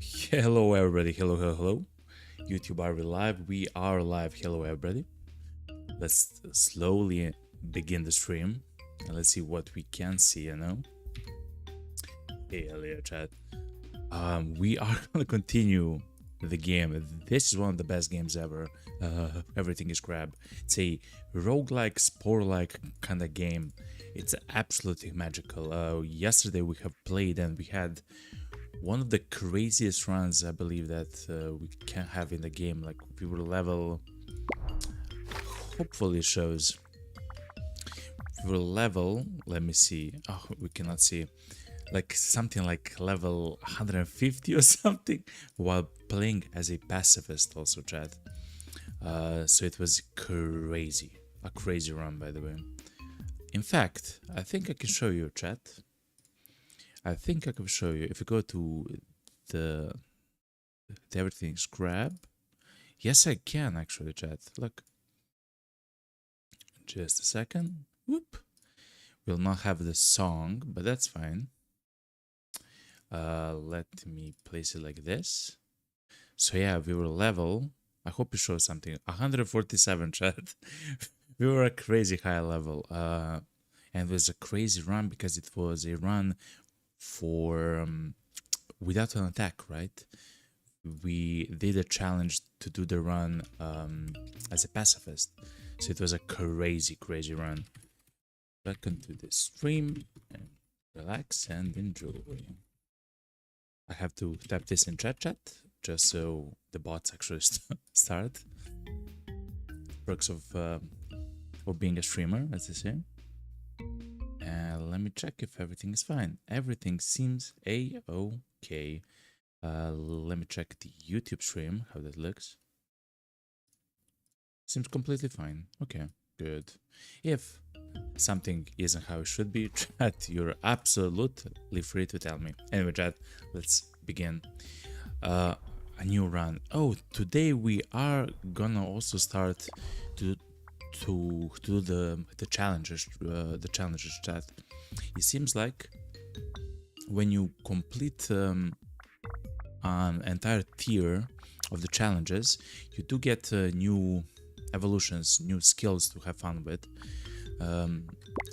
Hello everybody, hello. YouTube, are we live? We are live. Hello everybody. Let's slowly begin the stream and let's see what we can see. Hey, hello chat. We are gonna continue the game. This is one of the best games ever. Everything is crab. It's a roguelike, spore-like kind of game. It's absolutely magical. Yesterday we have played and we had one of the craziest runs I believe that we can have in the game. Like we were level, hopefully it shows. We were level, let me see. Oh, we cannot see. Like something like level 150 or something while playing as a pacifist also, chat. So it was crazy. A crazy run, by the way. In fact, I think I can show you, chat. I think I can show you. If you go to the everything's grab. Yes, I can actually, chat. Look. Just a second. Whoop. We'll not have the song, but that's fine. Let me place it like this. So yeah, we were level. I hope it shows something. 147, chat. We were a crazy high level. And it was a crazy run because it was a run for without an attack, right? We did a challenge to do the run as a pacifist. So it was a crazy run. Welcome to the stream and relax and enjoy. I have to type this in chat just so the bots actually start. Perks of being a streamer, as they say. And let me check if everything is fine. Everything seems a-okay. Let me check the YouTube stream, how that looks. Seems completely fine. Okay, good. If something isn't how it should be, chat, you're absolutely free to tell me. Anyway, chat, let's begin. A new run. Oh, today we are gonna also start to do the challenges. Chat. It seems like when you complete an entire tier of the challenges, you do get new evolutions, new skills to have fun with,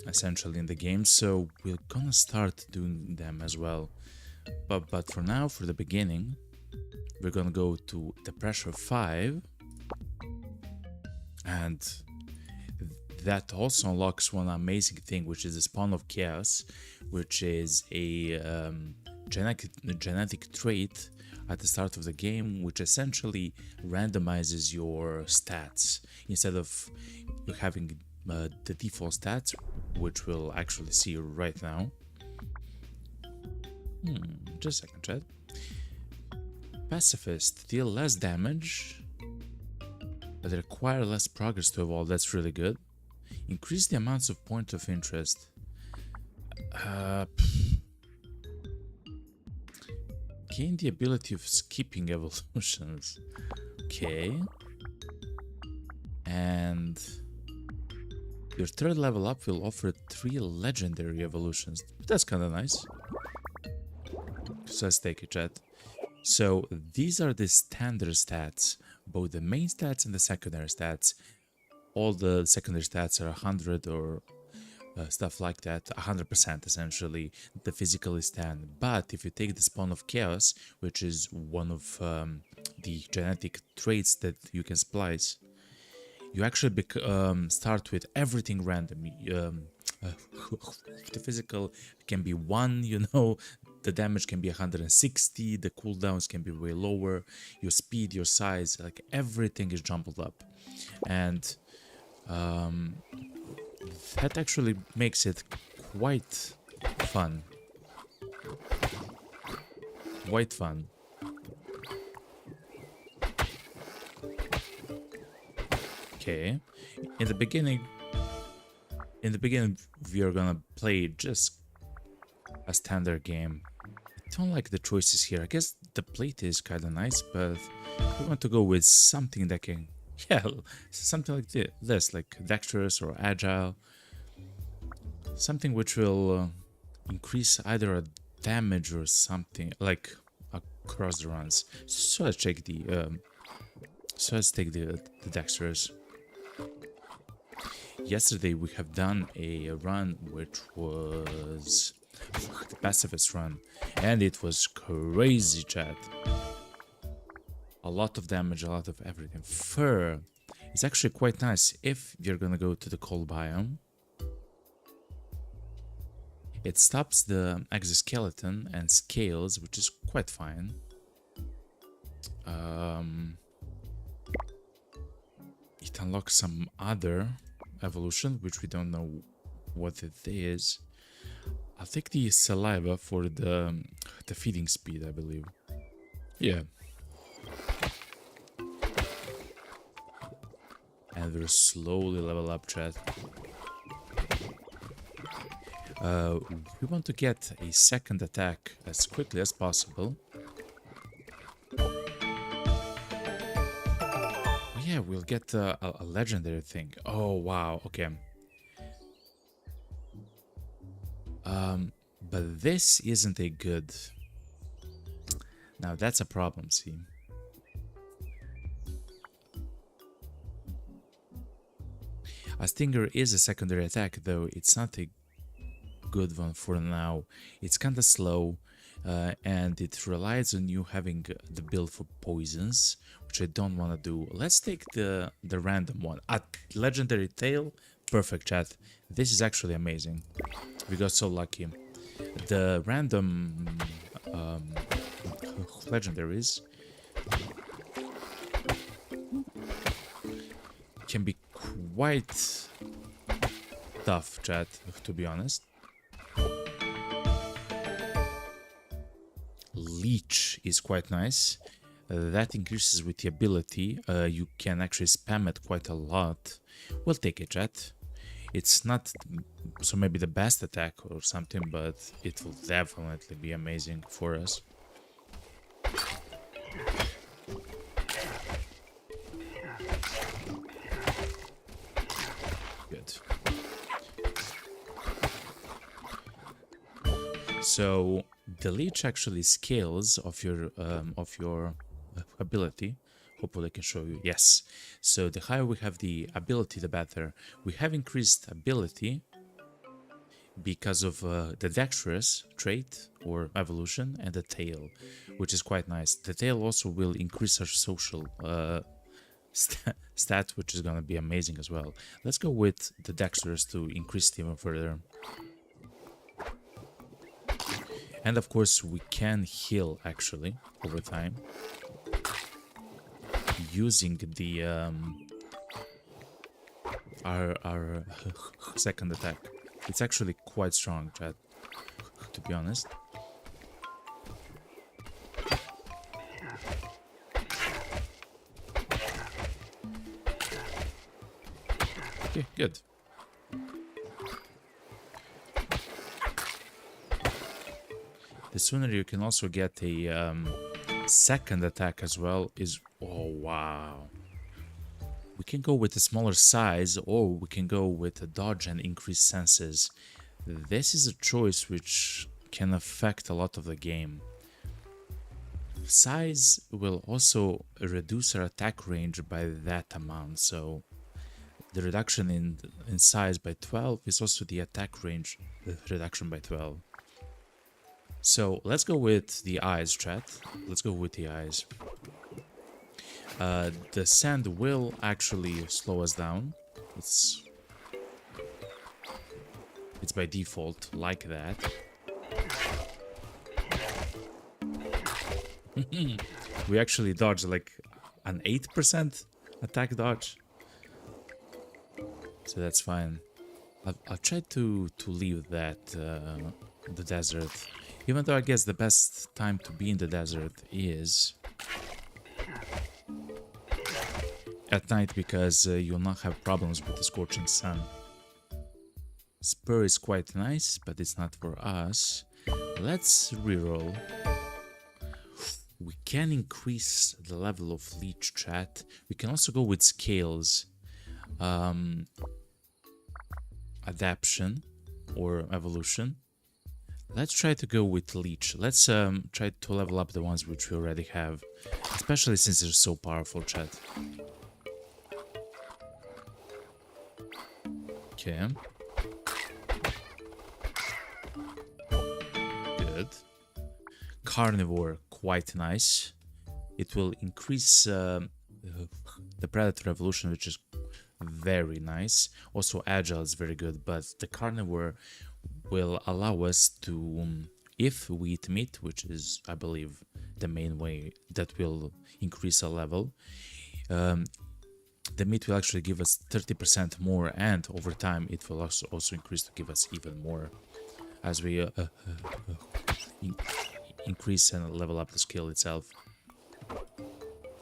essentially in the game. So we're gonna start doing them as well. But for now, for the beginning, we're gonna go to the pressure 5, and that also unlocks one amazing thing, which is the spawn of chaos, which is a genetic trait at the start of the game, which essentially randomizes your stats instead of you having the default stats, which we'll actually see right now. Just a second, chat. Pacifist, deal less damage, but require less progress to evolve. That's really good. Increase the amounts of points of interest. Gain the ability of skipping evolutions. Okay. And your third level up will offer 3 legendary evolutions. That's kind of nice. So let's take it, chat. So these are the standard stats, both the main stats and the secondary stats. All the secondary stats are 100 or stuff like that, 100% essentially. The physical is 10. But if you take the spawn of chaos, which is one of the genetic traits that you can splice, you actually start with everything random. The physical can be 1, the damage can be 160, the cooldowns can be way lower, your speed, your size, like everything is jumbled up. And that actually makes it quite fun. Quite fun. Okay. In the beginning, we are gonna play just a standard game. I don't like the choices here. I guess the plate is kind of nice, but we want to go with something that can, something like this, like dexterous or agile. Something which will increase either a damage or something, like a across the runs. So let's check the so let's take the dexterous. Yesterday we have done a run which was the pacifist run, and it was crazy, chat. A lot of damage, a lot of everything. Fur is actually quite nice if you're gonna go to the cold biome. It stops the exoskeleton and scales, which is quite fine. It unlocks some other evolution, which we don't know what it is. I'll take the saliva for the feeding speed, I believe. Yeah. And we'll slowly level up, chat. We want to get a second attack as quickly as possible. Oh yeah, we'll get a legendary thing. Oh wow, okay. But this isn't a good... Now that's a problem, see. A stinger is a secondary attack, though it's not a good one for now. It's kinda slow, and it relies on you having the build for poisons, which I don't want to do. Let's take the random one. Legendary tail, perfect, chat. This is actually amazing. We got so lucky. The random legendaries can be quite tough, chat, to be honest. Leech is quite nice. That increases with the ability. You can actually spam it quite a lot. We'll take it, chat. It's not so maybe the best attack or something, but it will definitely be amazing for us. Good. So the leech actually scales of your ability. Hopefully I can show you. Yes. So the higher we have the ability, the better. We have increased ability because of the dexterous trait or evolution and the tail, which is quite nice. The tail also will increase our social stat, which is gonna be amazing as well. Let's go with the dexterous to increase it even further. And of course we can heal actually over time using the our second attack. It's actually quite strong, chat, to be honest. Okay, good. The sooner you can also get a second attack as well is... Oh, wow. We can go with a smaller size, or we can go with a dodge and increase senses. This is a choice which can affect a lot of the game. Size will also reduce our attack range by that amount, so the reduction in size by 12 is also the attack range reduction by 12. So let's go with the eyes, chat. Let's go with the eyes. The sand will actually slow us down. It's by default like that. We actually dodged like an 8% attack dodge. So that's fine. I'll try to leave that the desert. Even though I guess the best time to be in the desert is at night, because you'll not have problems with the scorching sun. Spur is quite nice, but it's not for us. Let's reroll. We can increase the level of leech, chat. We can also go with scales. Adaption or evolution. Let's try to go with Leech. Let's try to level up the ones which we already have. Especially since they're so powerful, chat. Okay. Good. Carnivore, quite nice. It will increase the Predator evolution, which is very nice. Also, Agile is very good, but the Carnivore will allow us to, if we eat meat, which is, I believe, the main way that will increase our level, the meat will actually give us 30% more, and over time it will also increase to give us even more as we increase and level up the skill itself.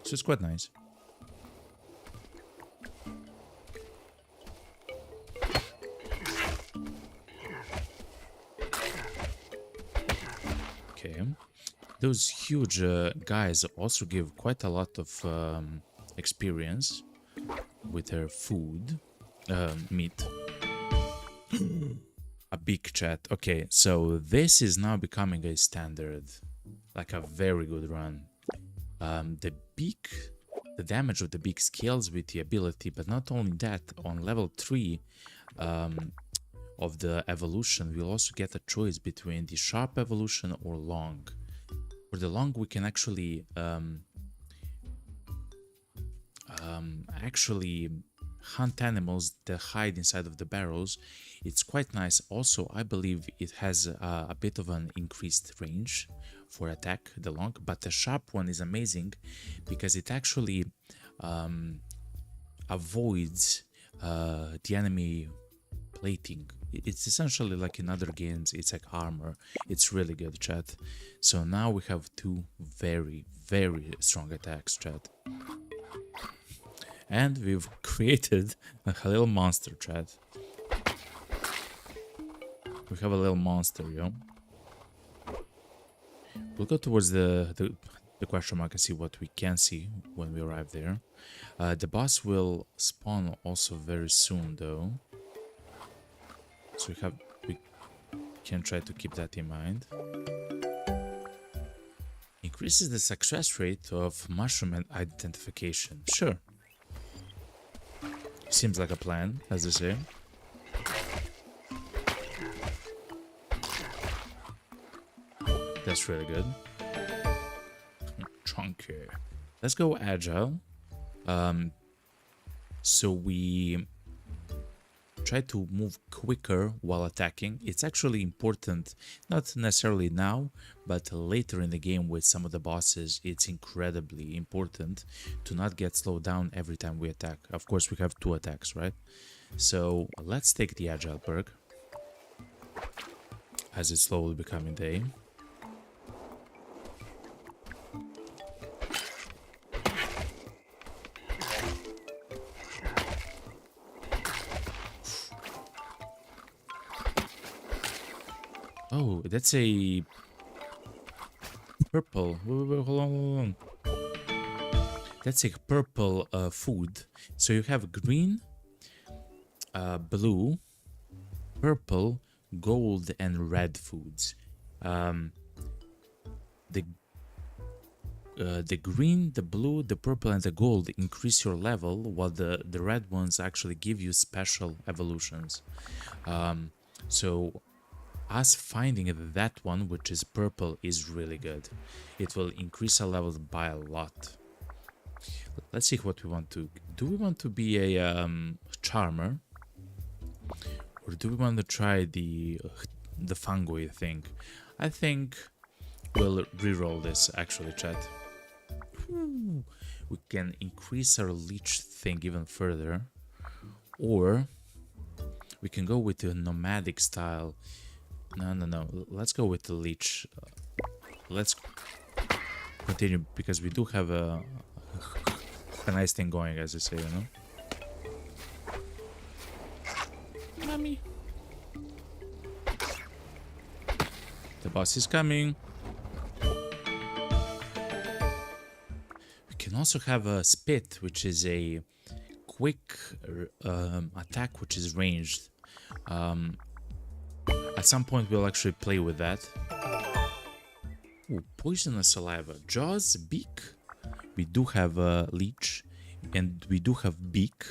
So it's quite nice. Okay, those huge guys also give quite a lot of experience with their food, meat. A big chat. Okay, so this is now becoming a standard, like a very good run. The damage of the beak scales with the ability, but not only that, on level 3 of the evolution, we'll also get a choice between the sharp evolution or long. For the long, we can actually hunt animals that hide inside of the barrels. It's quite nice. Also, I believe it has a bit of an increased range for attack, the long, but the sharp one is amazing because it actually avoids the enemy plating. It's essentially like in other games, it's like armor. It's really good, chat. So now we have two very, very strong attacks, chat. And we've created a little monster, chat. We have a little monster, yo. We'll go towards the question mark and see what we can see when we arrive there. The boss will spawn also very soon, though. So we can try to keep that in mind. Increases the success rate of mushroom identification. Sure. Seems like a plan, as they say. That's really good. Chunky. Let's go agile. So we try to move quicker while attacking. It's actually important, not necessarily now, but later in the game with some of the bosses, it's incredibly important to not get slowed down every time we attack. Of course, we have 2 attacks, right? So let's take the agile perk as it's slowly becoming day. Oh, that's a purple. Wait, hold on. That's a purple food. So you have green, blue, purple, gold, and red foods. The green, the blue, the purple, and the gold increase your level, while the red ones actually give you special evolutions. So us finding that one, which is purple, is really good. It will increase our levels by a lot. Let's see what we want to do. We want to be a charmer, or do we want to try the fungoid thing? I think we'll reroll this, actually, chat. We can increase our leech thing even further, or we can go with the nomadic style. No. Let's go with the leech. Let's continue because we do have a nice thing going, as I say, you know. Mommy. The boss is coming. We can also have a spit, which is a quick attack, which is ranged. At some point we'll actually play with that. Ooh, poisonous saliva. Jaws, beak. We do have a leech. And we do have beak.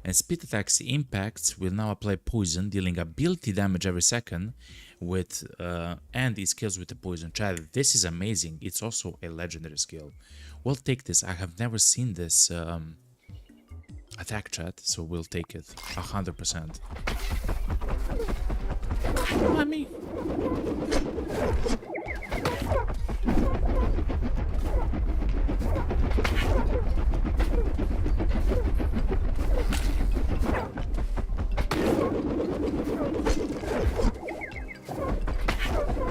And spit attacks impacts will now apply poison, dealing ability damage every second with and it scales with the poison. Chat, this is amazing. It's also a legendary skill. We'll take this. I have never seen this attack, chat, so we'll take it 100%. Mommy.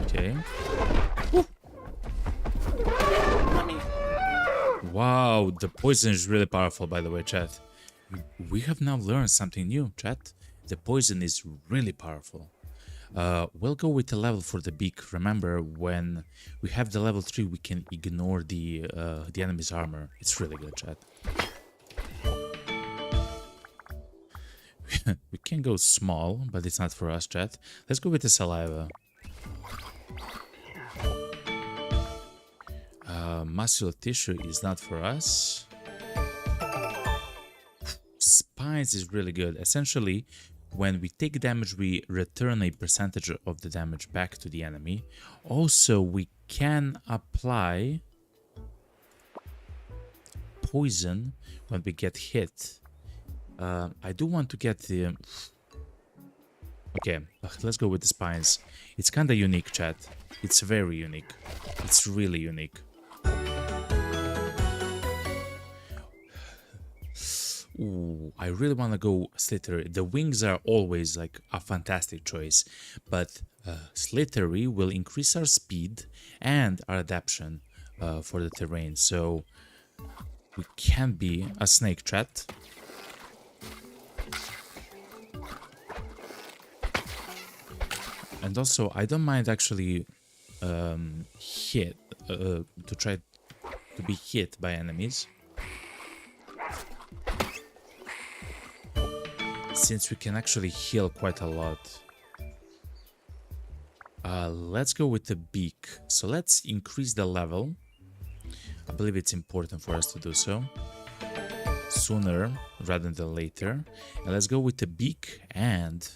Okay. Woo. Wow, the poison is really powerful, by the way, chat. We have now learned something new, chat. The poison is really powerful. We'll go with the level for the beak. Remember, when we have the level 3, we can ignore the enemy's armor. It's really good, chat. We can go small, but it's not for us, chat. Let's go with the saliva. Muscular tissue is not for us. Spines is really good. Essentially, when we take damage, we return a percentage of the damage back to the enemy. Also, we can apply poison when we get hit. I do want to get the... Okay, let's go with the spines. It's kind of unique, chat. It's very unique. It's really unique. Ooh, I really want to go Slithery. The wings are always like a fantastic choice, but Slithery will increase our speed and our adaptation for the terrain. So we can be a snake, chat. And also, I don't mind actually hit to try to be hit by enemies, since we can actually heal quite a lot. Let's go with the beak. So let's increase the level. I believe it's important for us to do so sooner rather than later. And let's go with the beak and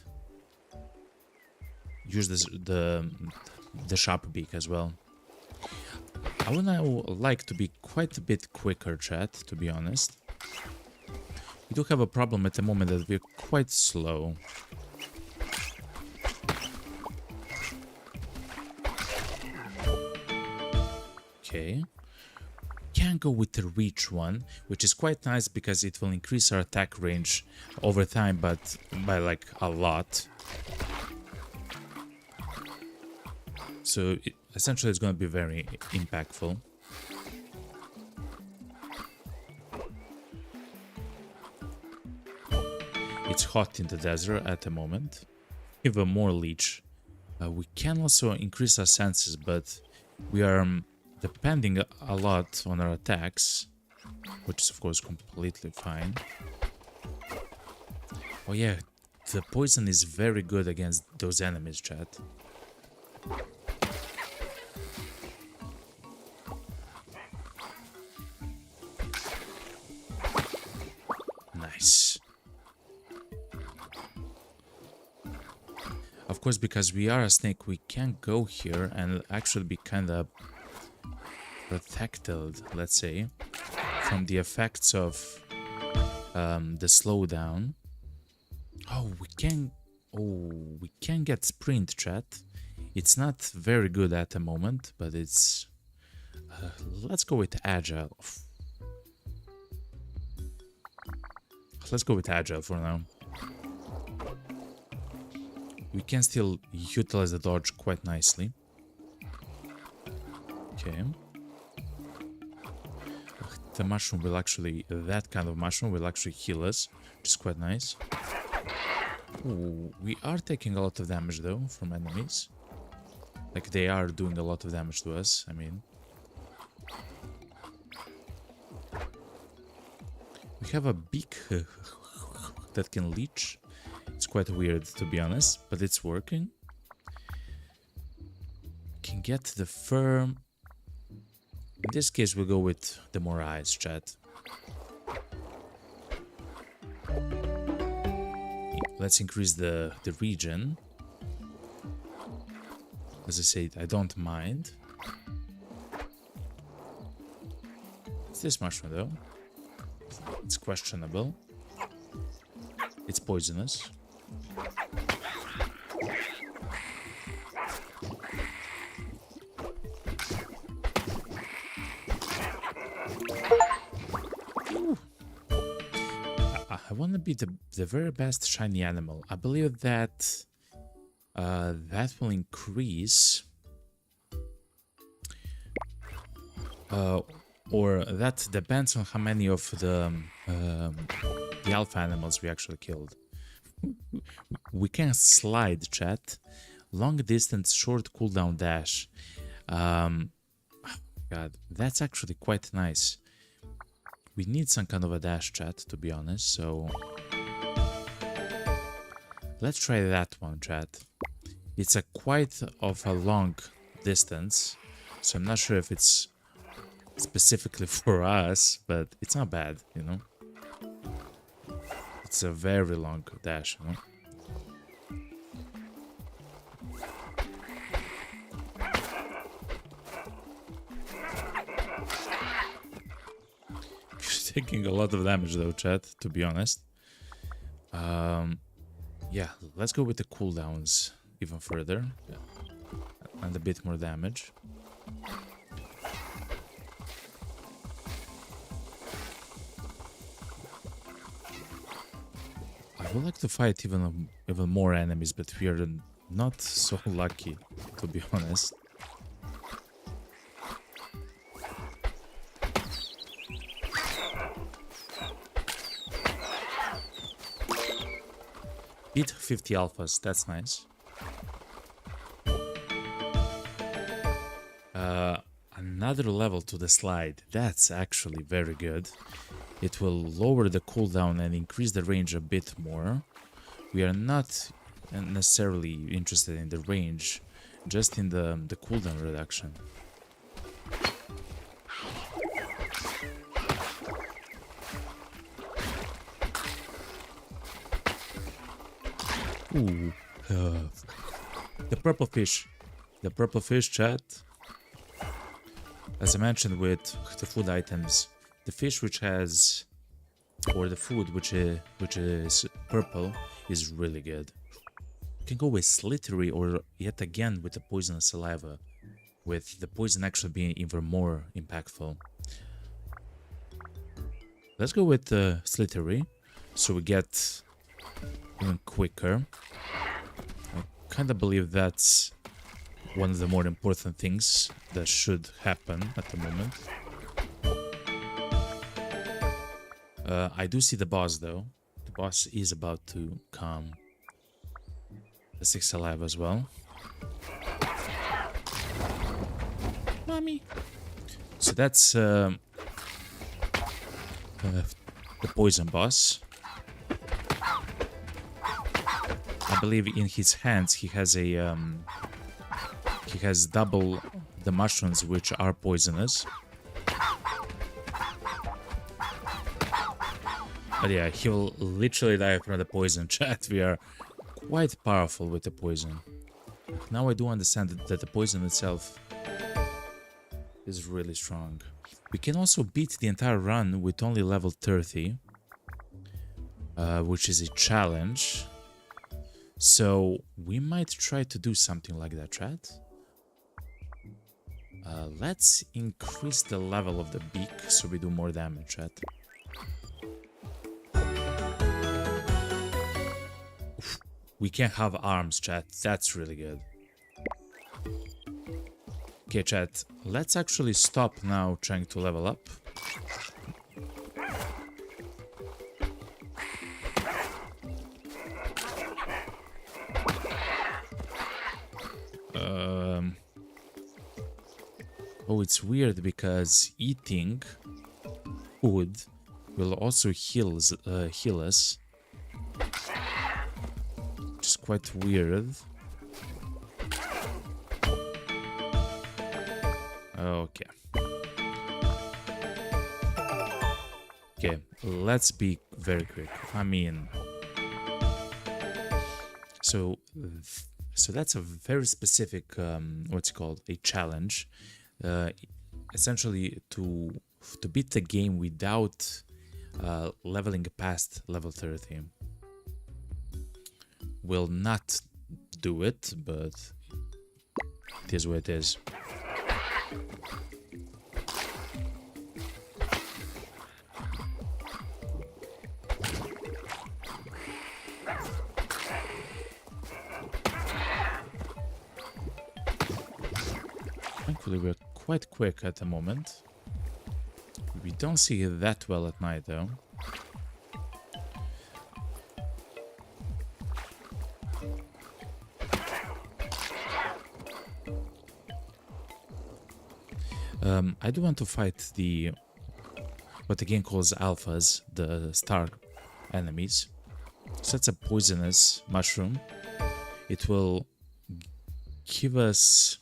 use the sharp beak as well. I would now like to be quite a bit quicker, chat, to be honest. We do have a problem at the moment that we're quite slow. Okay. Can go with the reach one, which is quite nice because it will increase our attack range over time, but by like a lot. So essentially it's going to be very impactful. It's hot in the desert at the moment. Even more leech. We can also increase our senses, but we are depending a lot on our attacks, which is of course completely fine. Oh yeah, the poison is very good against those enemies, chat. Nice. Of course, because we are a snake, we can go here and actually be kind of protected, let's say, from the effects of the slowdown. Oh, we can get sprint, chat. It's not very good at the moment, but it's... let's go with agile. Let's go with agile for now. We can still utilize the dodge quite nicely. Okay. The mushroom will actually... that kind of mushroom will actually heal us, which is quite nice. Ooh, we are taking a lot of damage though from enemies. Like they are doing a lot of damage to us, I mean. We have a beak that can leech. It's quite weird, to be honest, but it's working. get the fur. In this case, we'll go with the more eyes, chat. Let's increase the region. As I said, I don't mind. It's this mushroom though. It's questionable. It's poisonous. I want to be the very best shiny animal. I believe that that will increase, or that depends on how many of the alpha animals we actually killed. We can slide, chat. Long distance, short cooldown dash. God, that's actually quite nice. We need some kind of a dash, chat, to be honest, so let's try that one, chat. It's a quite of a long distance, so I'm not sure if it's specifically for us, but it's not bad, you know? It's a very long dash, you know? Taking a lot of damage though, chat, to be honest. Yeah, let's go with the cooldowns even further. Yeah. And a bit more damage. I would like to fight even more enemies, but we are not so lucky, to be honest. Beat 50 alphas, that's nice. Another level to the slide, that's actually very good. It will lower the cooldown and increase the range a bit more. We are not necessarily interested in the range, just in the cooldown reduction. Ooh, the purple fish, chat. As I mentioned with the food items, the fish which has, or the food which is purple is really good. You can go with slippery or yet again with the poisonous saliva, with the poison actually being even more impactful. Let's go with the slippery, so we get even quicker. I kind of believe that's one of the more important things that should happen at the moment. I do see the boss though. The boss is about to come. The 6 alive as well. Mommy. So that's the poison boss. I believe in his hands he has a he has double the mushrooms which are poisonous. But yeah, he will literally die from the poison, chat. We are quite powerful with the poison. Now I do understand that the poison itself is really strong. We can also beat the entire run with only level 30, which is a challenge. So we might try to do something like that, chat. Let's increase the level of the beak so we do more damage, chat. Oof. We can have arms, chat. That's really good. Okay, chat. Let's actually stop now trying to level up. Oh, it's weird because eating food will also heal us. Which is quite weird. Okay. Okay, let's be very quick. I mean, so that's a very specific what's it called, a challenge. Essentially, to beat the game without leveling past level 30. Will not do it, but it is what it is. Thankfully, we're quite quick at the moment. We don't see it that well at night, though. I do want to fight what the game calls alphas, the star enemies. So that's a poisonous mushroom. It will give us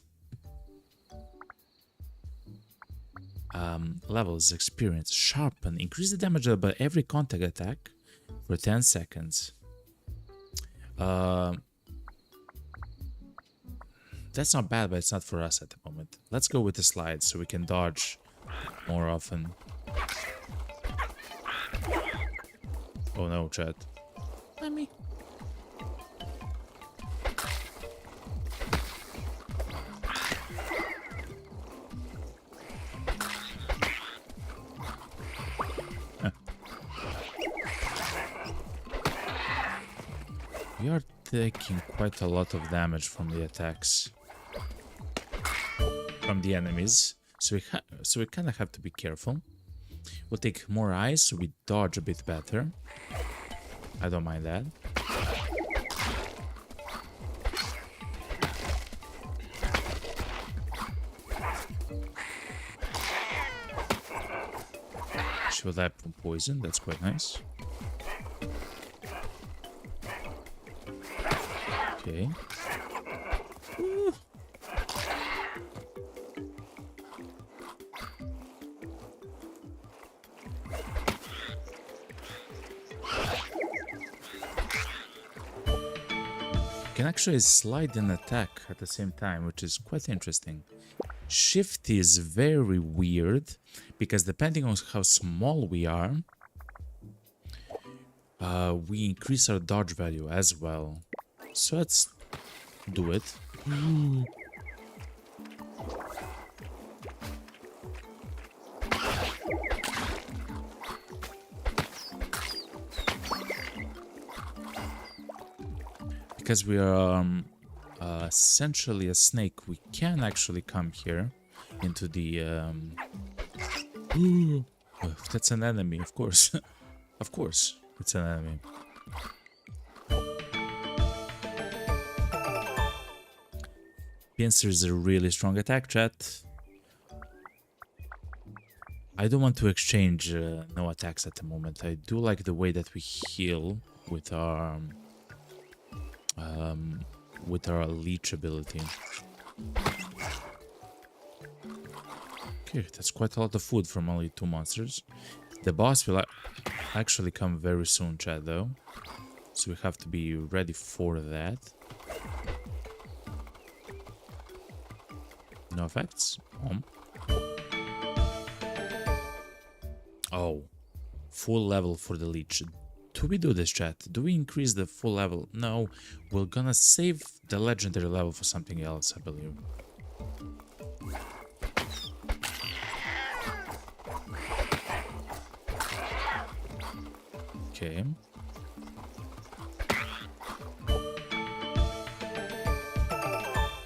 levels, experience, sharpen, increase the damage by every contact attack for 10 seconds. That's not bad, but it's not for us at the moment. Let's go with the slide so we can dodge more often. Oh no, chat. Let me. We are taking quite a lot of damage from the attacks from the enemies, so we kind of have to be careful. We'll take more eyes so we dodge a bit better. I don't mind that. She will die from poison, that's quite nice. Okay. Ooh. Can actually slide and attack at the same time, which is quite interesting. Shift is very weird because depending on how small we are, we increase our dodge value as well. So let's do it. Because we are essentially a snake, we can actually come here into the... Oh, that's an enemy, of course. Of course, it's an enemy. Pincer is a really strong attack, chat. I don't want to exchange no attacks at the moment. I do like the way that we heal with our leech ability. Okay, that's quite a lot of food from only 2 monsters. The boss will actually come very soon, chat, though. So we have to be ready for that. No effects. Oh, full level for the leech. Do we do this, chat? Do we increase the full level? No, we're gonna save the legendary level for something else, I believe. Okay.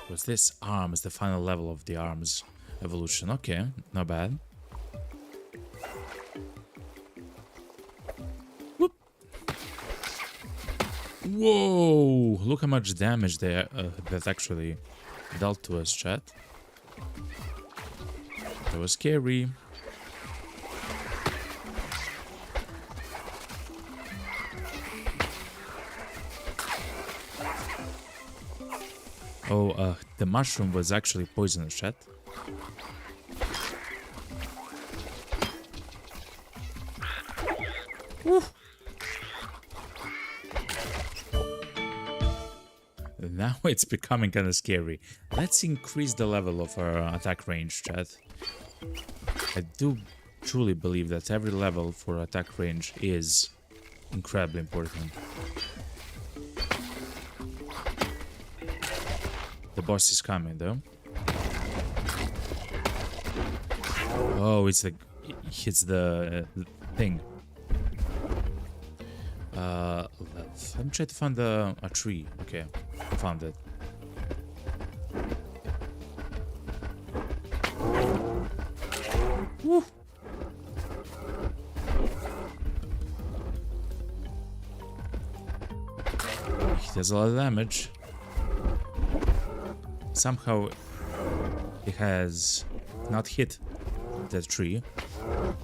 Was this arms, the final level of the arms evolution? Okay, not bad. Whoop. Whoa! Look how much damage they that actually dealt to us, chat. That was scary. Oh, the mushroom was actually poisonous, chat. Woo. Now it's becoming kind of scary. Let's increase the level of our attack range, chat. I do truly believe that every level for attack range is incredibly important. The boss is coming, though. Oh, it's the thing. I'm trying to find a tree. Okay, I found it. Woo. He does a lot of damage. Somehow he has not hit that tree. How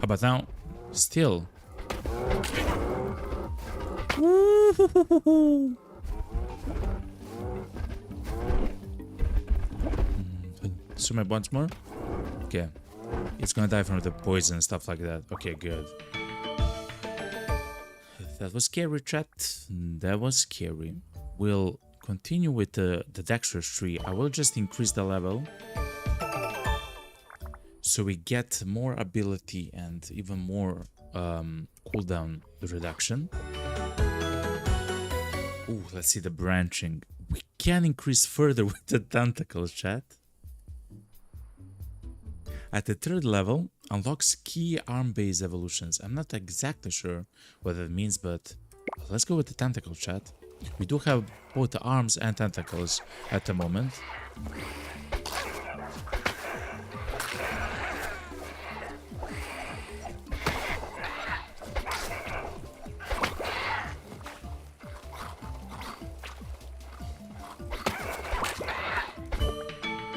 about now? Still. Swim once more. Okay. It's gonna die from the poison and stuff like that. Okay, good. That was scary, chat. That was scary. We'll continue with the dexterous tree. I will just increase the level so we get more ability and even more cooldown reduction. Ooh, let's see the branching. We can increase further with the tentacles, chat. At the third level, unlocks key arm-based evolutions. I'm not exactly sure what that means, but let's go with the tentacle, chat. We do have both arms and tentacles at the moment.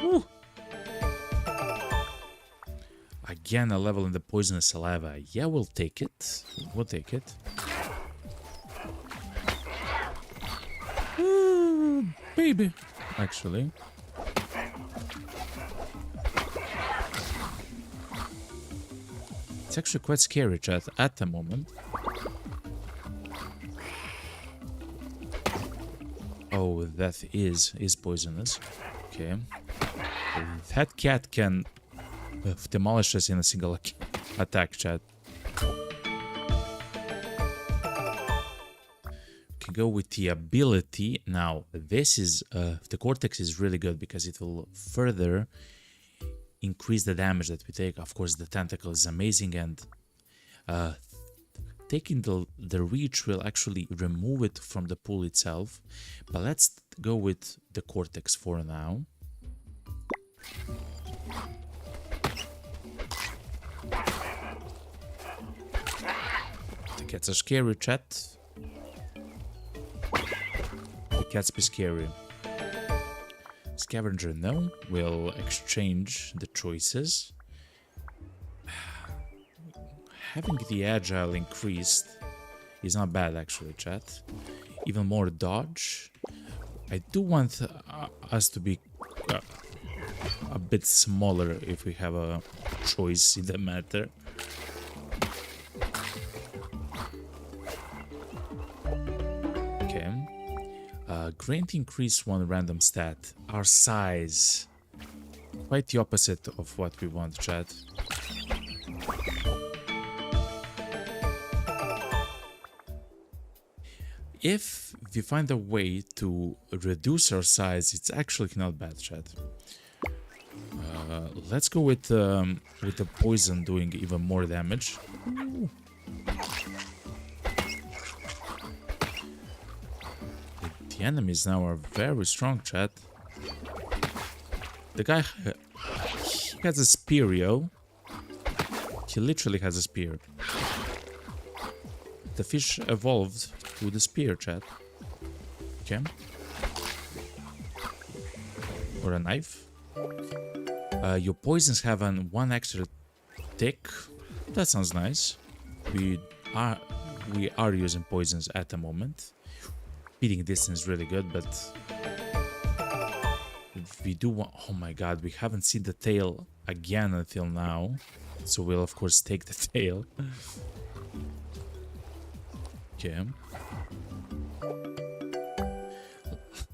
Woo. Again, a level in the poisonous saliva. Yeah, we'll take it. We'll take it. Baby, actually. It's actually quite scary, chat, at the moment. Oh, that is poisonous. Okay. That cat can demolish us in a single attack, chat. Can go with the ability. Now, this is the cortex is really good because it will further increase the damage that we take. Of course, the tentacle is amazing, and taking the reach will actually remove it from the pool itself. But let's go with the cortex for now. The cats are scary, chat. The cats be scary. Scavenger, no. We'll exchange the choices. Having the agile increased is not bad, actually, chat. Even more dodge. I do want us to be a bit smaller if we have a choice in the matter. Okay. Grant increase one random stat. Our size. Quite the opposite of what we want, chat. If we find a way to reduce our size, it's actually not bad, chat. Let's go with the poison doing even more damage. Ooh. The enemies now are very strong, chat. The guy he has a spear, yo. He literally has a spear. The fish evolved to the spear, chat. Okay. Or a knife. Your poisons have one extra tick. That sounds nice. We are using poisons at the moment. Beating distance is really good, but we do want. Oh my god, we haven't seen the tail again until now. So we'll of course take the tail. Okay.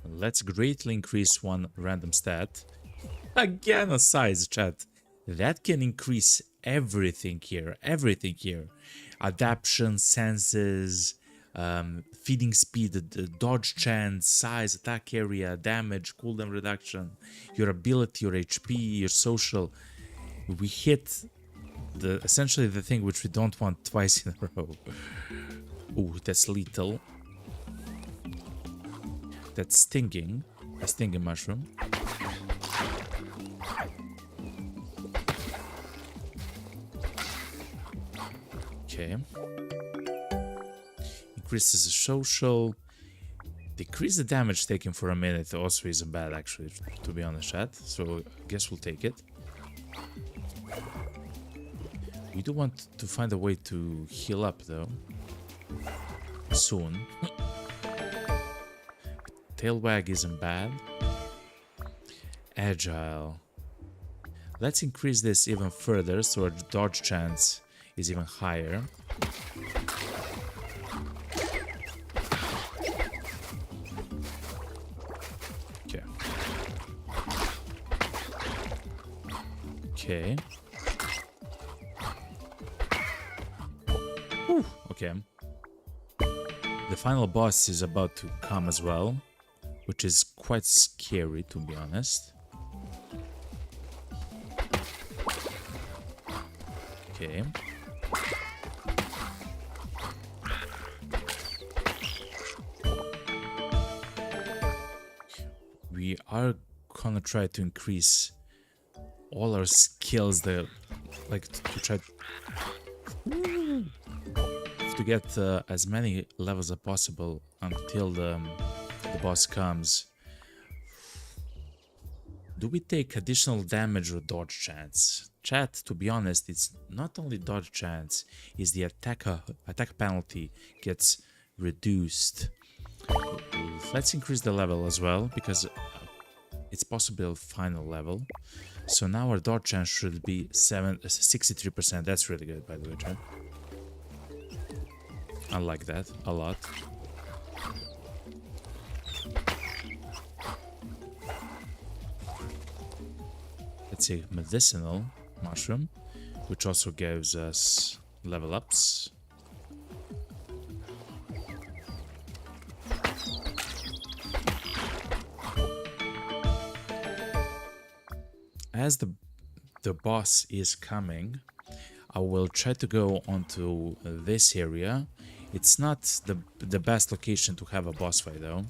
Let's greatly increase one random stat. Again, a size, chat. That can increase everything here. Everything here. Adaption, senses, feeding speed, dodge chance, size, attack area, damage, cooldown reduction, your ability, your HP, your social. We hit essentially the thing which we don't want twice in a row. Ooh, that's lethal. That's stinging. A stinging mushroom. Okay. Increases the social. Decrease the damage taken for a minute also isn't bad, actually, to be honest, chat. So I guess we'll take it. We do want to find a way to heal up, though. Soon. Tail wag isn't bad. Agile. Let's increase this even further so our dodge chance is even higher. Okay. Okay. Whew. Okay. The final boss is about to come as well, which is quite scary, to be honest. Okay. We are gonna try to increase all our skills there, like to try to get as many levels as possible until the boss comes. Do we take additional damage or dodge chance? Chat, to be honest, it's not only dodge chance, is the attack penalty gets reduced. Let's increase the level as well, because it's possible final level. So now our dodge chance should be 63%. That's really good, by the way, chat. I like that a lot. Let's say medicinal mushroom, which also gives us level ups. As the boss is coming, I will try to go onto this area. It's not the best location to have a boss fight, though.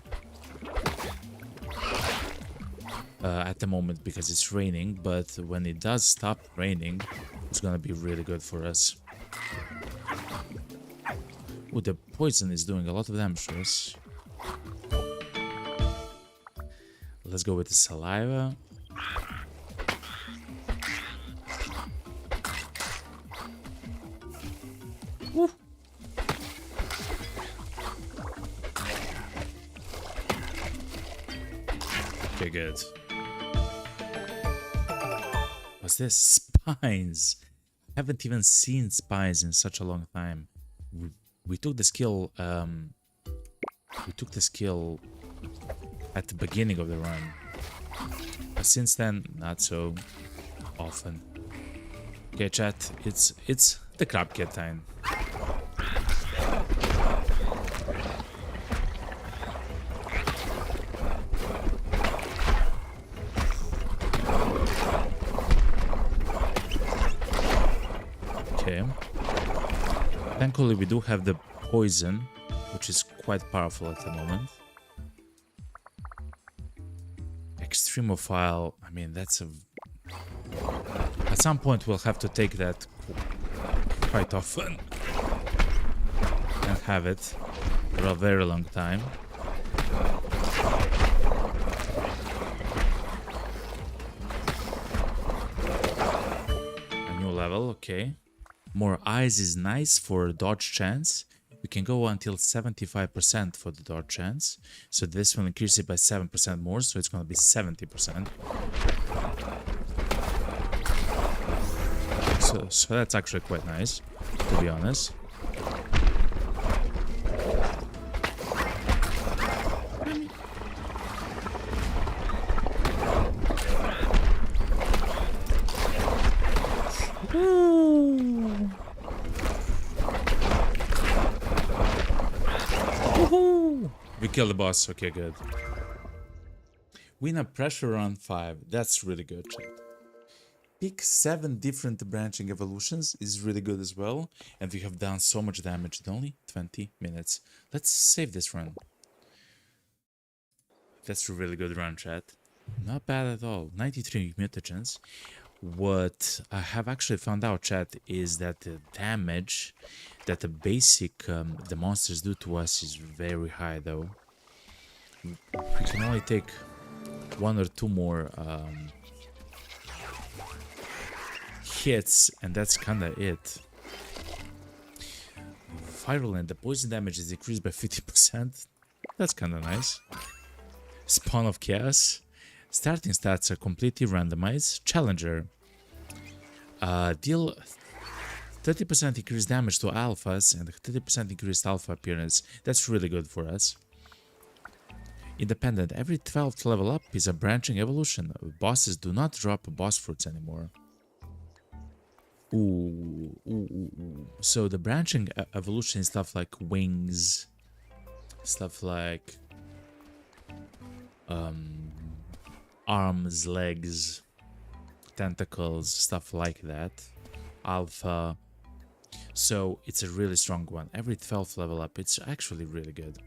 At the moment, because it's raining, but when it does stop raining, it's gonna be really good for us. Ooh, the poison is doing a lot of damage to us. Let's go with the saliva. Woo. Okay, good. What's this? Spines. I haven't even seen spines in such a long time. We took the skill. We took the skill at the beginning of the run, but since then, not so often. Okay, chat. It's the crab cat time. Okay. Thankfully, we do have the poison, which is quite powerful at the moment. Extremophile, I mean, that's a... At some point, we'll have to take that quite often and have it for a very long time. A new level, okay. More eyes is nice for dodge chance. We can go until 75% for the dodge chance. So this will increase it by 7% more, so it's going to be 70%. So So that's actually quite nice, to be honest. We killed the boss. Okay, good. Win a pressure round 5. That's really good. Pick 7 different branching evolutions is really good as well. And we have done so much damage in only 20 minutes. Let's save this run. That's a really good run, chat. Not bad at all. 93 mutagens. What I have actually found out, chat, is that the damage that the basic the monsters do to us is very high, though. We can only take 1 or 2 more hits, and that's kinda it. Virulent, the poison damage is decreased by 50%. That's kinda nice. Spawn of Chaos. Starting stats are completely randomized. Challenger. Deal 30% increased damage to alphas and 30% increased alpha appearance. That's really good for us. Independent. Every 12th level up is a branching evolution. Bosses do not drop boss fruits anymore. Ooh. So the branching evolution is stuff like wings, stuff like arms, legs, tentacles, stuff like that. Alpha. So it's a really strong one. Every 12th level up, it's actually really good.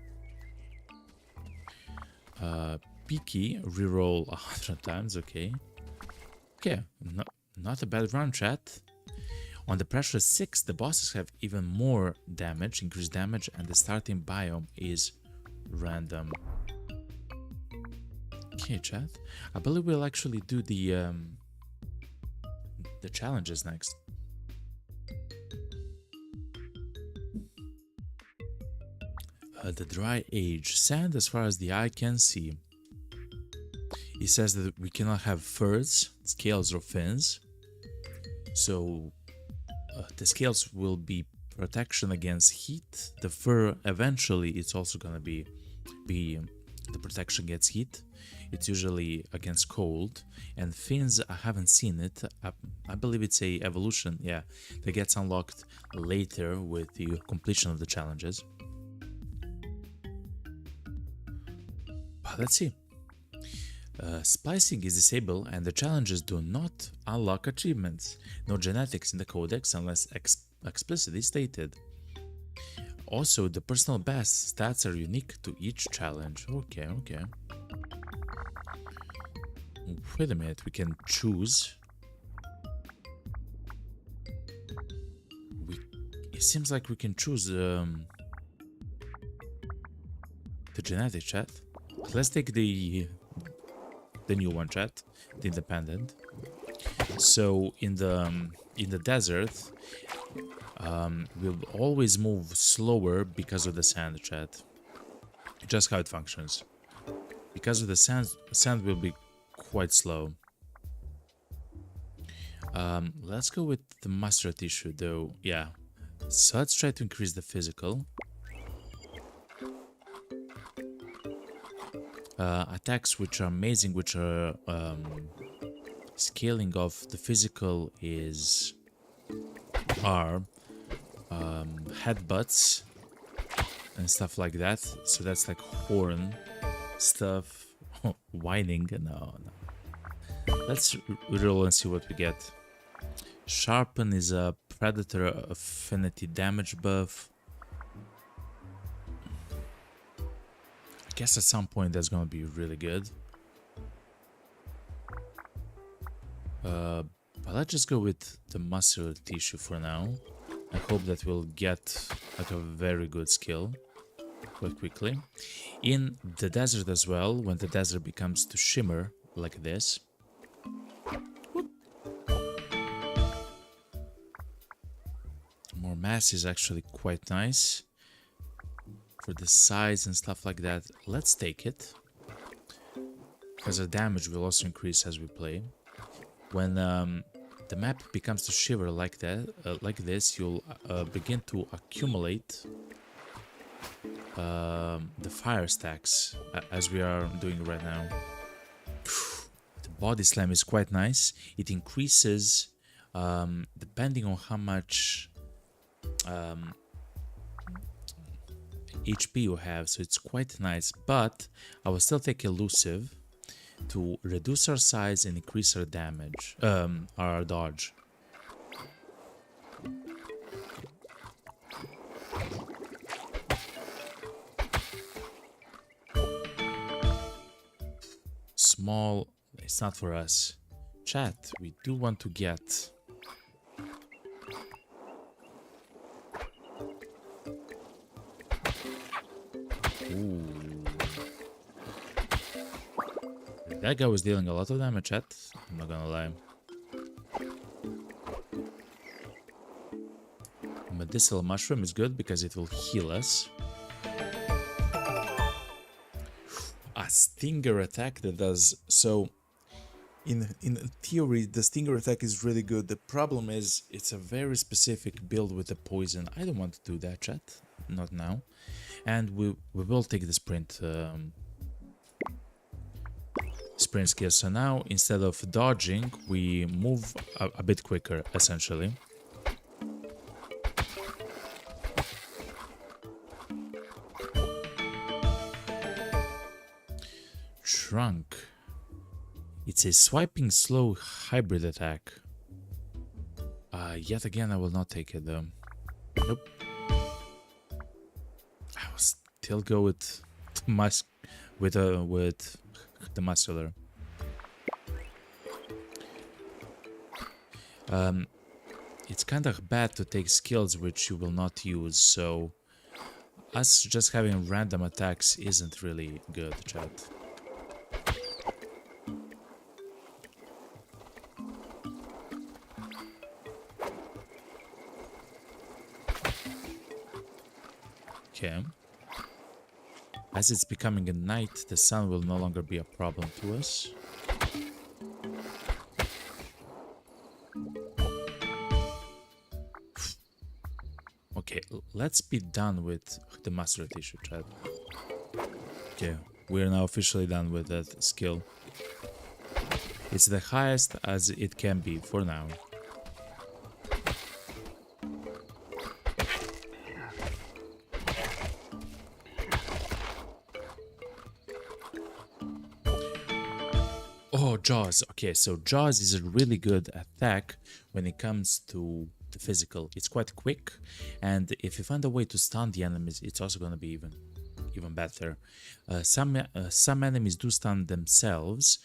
Peaky, reroll 100 times, okay. Okay, not a bad run, chat. On the pressure 6, the bosses have even more damage, increased damage, and the starting biome is random. Okay, chat. I believe we'll actually do the challenges next. The dry age. Sand as far as the eye can see. It says that we cannot have furs, scales, or fins. So the scales will be protection against heat. The fur eventually it's also gonna be the protection against heat. It's usually against cold. And fins, I haven't seen it. I believe it's a evolution, yeah, that gets unlocked later with the completion of the challenges. But let's see. Splicing is disabled and the challenges do not unlock achievements. No genetics in the codex unless explicitly stated. Also, the personal best stats are unique to each challenge. Okay. Wait a minute, we can choose. It seems like we can choose the genetic, chat. Let's take the new one, chat, the independent. So in the desert, we'll always move slower because of the sand, chat. Just how it functions. Because of the sand will be quite slow. Let's go with the muscular tissue, though. Yeah. So let's try to increase the physical. Attacks which are amazing, which are scaling of the physical are headbutts and stuff like that. So that's like horn stuff. Whining, no. Let's roll and see what we get. Sharpen is a predator affinity damage buff. I guess at some point that's gonna be really good. But let's just go with the muscular tissue for now. I hope that we'll get like a very good skill quite quickly. In the desert as well, when the desert becomes to shimmer like this. Whoop. More mass is actually quite nice. For the size and stuff like that, let's take it. Because the damage will also increase as we play. When the map becomes to shiver like that, like this, you'll begin to accumulate the fire stacks as we are doing right now. The body slam is quite nice. It increases depending on how much HP you have, so it's quite nice, but I will still take elusive to reduce our size and increase our damage, our dodge. Small, it's not for us. Chat, we do want to get ooh. That guy was dealing a lot of damage, chat. I'm not gonna lie. Medicinal mushroom is good because it will heal us. A stinger attack that does so. In theory, the stinger attack is really good. The problem is it's a very specific build with the poison. I don't want to do that, chat. Not now. And we will take the sprint skill. So now instead of dodging, we move a bit quicker, essentially. Trunk. It's a swiping slow hybrid attack. Yet again, I will not take it though. Nope. I will still go with the muscular. It's kind of bad to take skills which you will not use, so us just having random attacks isn't really good, chat. Okay. As it's becoming a night, the sun will no longer be a problem to us. Okay, let's be done with the master tissue, chat. Okay, we're now officially done with that skill. It's the highest as it can be for now. Oh, Jaws. Okay, so Jaws is a really good attack when it comes to the physical. It's quite quick, and if you find a way to stun the enemies, it's also going to be even better. Some enemies do stun themselves,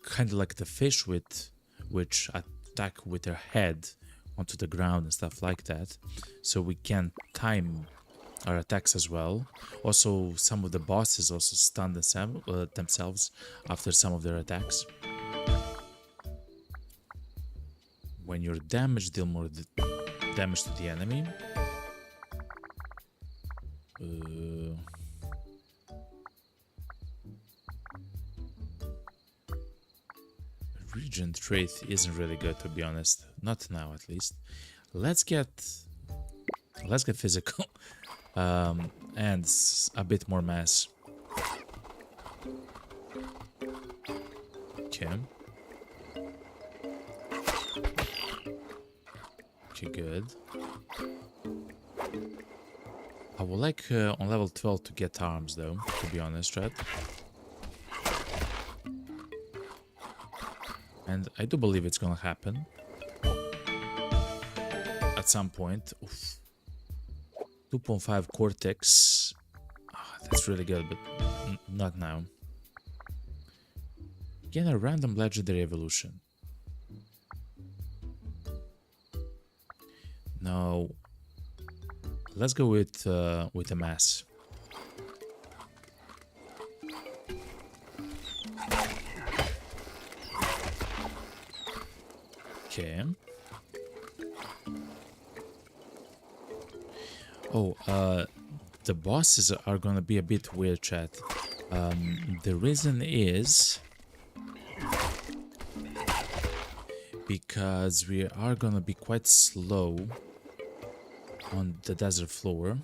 kind of like the fish which attack with their head onto the ground and stuff like that. So we can time our attacks as well. Also, some of the bosses also stun themselves after some of their attacks. When you're damaged, deal more damage to the enemy. Regent trait isn't really good, to be honest. Not now, at least. Let's get physical. And a bit more mass. Okay. Okay, good. I would like on level 12 to get arms though, to be honest, right? And I do believe it's gonna happen. At some point. Oof. 2.5 Cortex. Oh, that's really good, but not now. Again, a random legendary evolution. No. Let's go with a mass. Okay. Oh, the bosses are gonna be a bit weird, chat. The reason is because we are gonna be quite slow on the desert floor.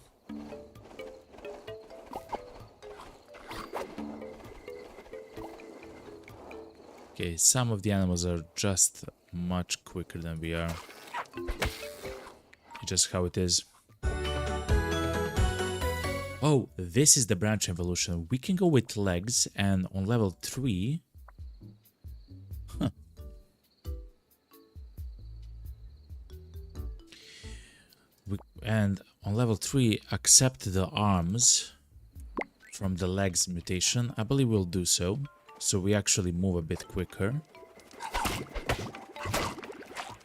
Okay, some of the animals are just much quicker than we are. Just how it is. Oh, this is the branch evolution. We can go with legs, and on level 3... Huh. And on level 3, accept the arms from the legs mutation. I believe we'll do so. So we actually move a bit quicker.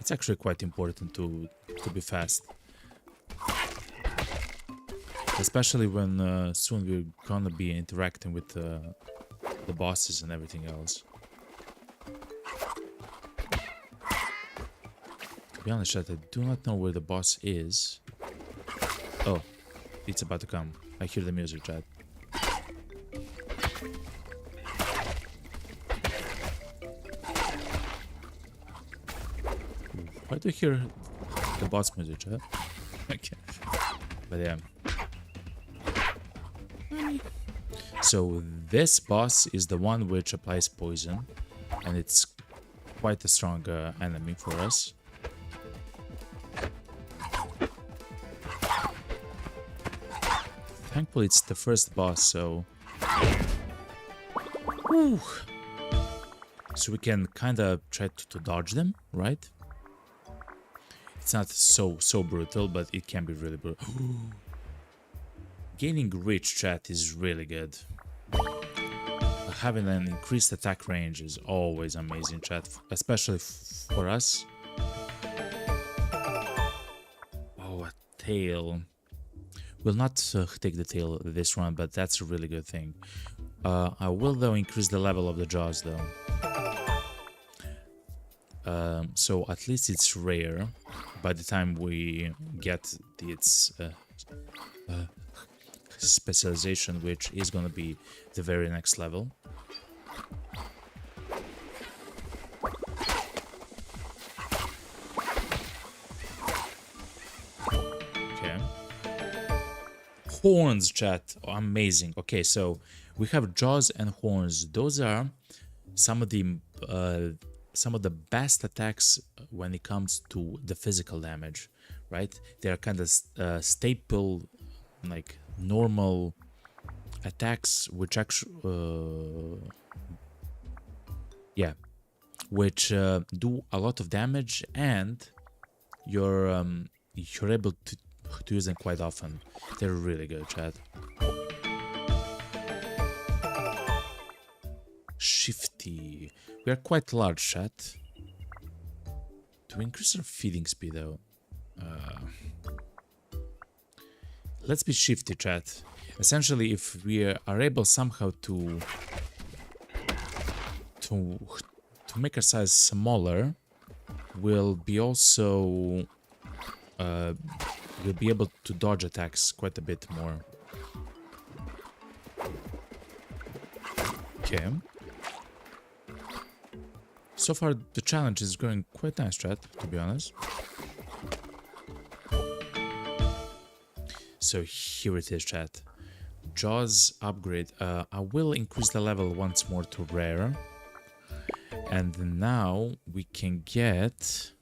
It's actually quite important to be fast. Especially when soon we're gonna be interacting with the bosses and everything else. To be honest, chat, I do not know where the boss is. Oh, it's about to come. I hear the music, chat. Why do you hear the boss music, chat? Okay. But yeah. So this boss is the one which applies poison, and it's quite a strong enemy for us. Thankfully it's the first boss, so... Whew. So we can kinda try to dodge them, right? It's not so brutal, but it can be really brutal. Gaining reach, chat, is really good. Having an increased attack range is always amazing, chat, especially for us. Oh, a tail. We'll not take the tail this run, but that's a really good thing. I will, though, increase the level of the jaws, though. So at least it's rare by the time we get its specialization, which is gonna be the very next level. Okay. Horns, chat. Oh, amazing. Okay, so we have jaws and horns. Those are some of the best attacks when it comes to the physical damage, right? They are kind of staple, like normal attacks, which actually, which do a lot of damage, and you're able to use them quite often. They're really good, chat. Shifty. We are quite large, chat. To increase our feeding speed, though, let's be shifty, chat. Essentially, if we are able somehow to make our size smaller, we'll be also we'll be able to dodge attacks quite a bit more. Okay. So far, the challenge is going quite nice, chat, to be honest. So here it is, chat. Jaws upgrade. I will increase the level once more to rare. And now we can get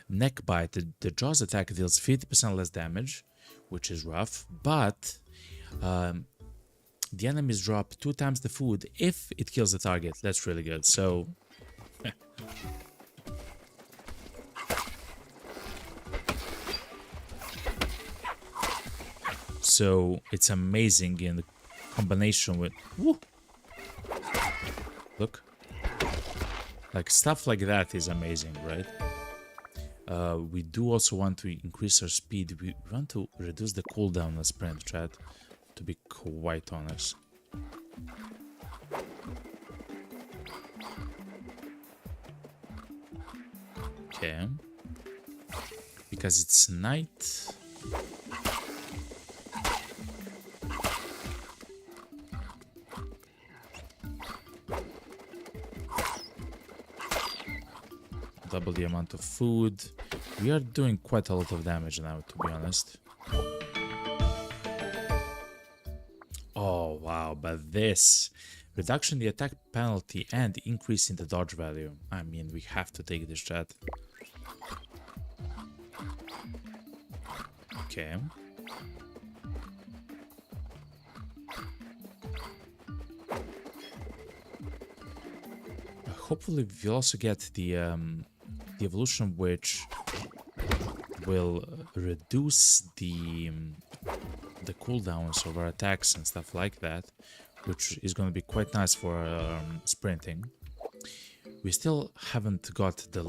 neck bite. The Jaws attack deals 50% less damage, which is rough, but the enemies drop 2 times the food if it kills the target. That's really good. So so it's amazing in combination with... Woo! Look. Like, stuff like that is amazing, right? We do also want to increase our speed. We want to reduce the cooldown on sprint, chat, to be quite honest. Okay. Because it's night. double the amount of food. We are doing quite a lot of damage now, to be honest. Oh, wow, but this... Reduction in the attack penalty and increase in the dodge value. I mean, we have to take this, chat. Okay. Hopefully we'll also get the evolution which will reduce the cooldowns of our attacks and stuff like that, which is going to be quite nice for sprinting. We still haven't got the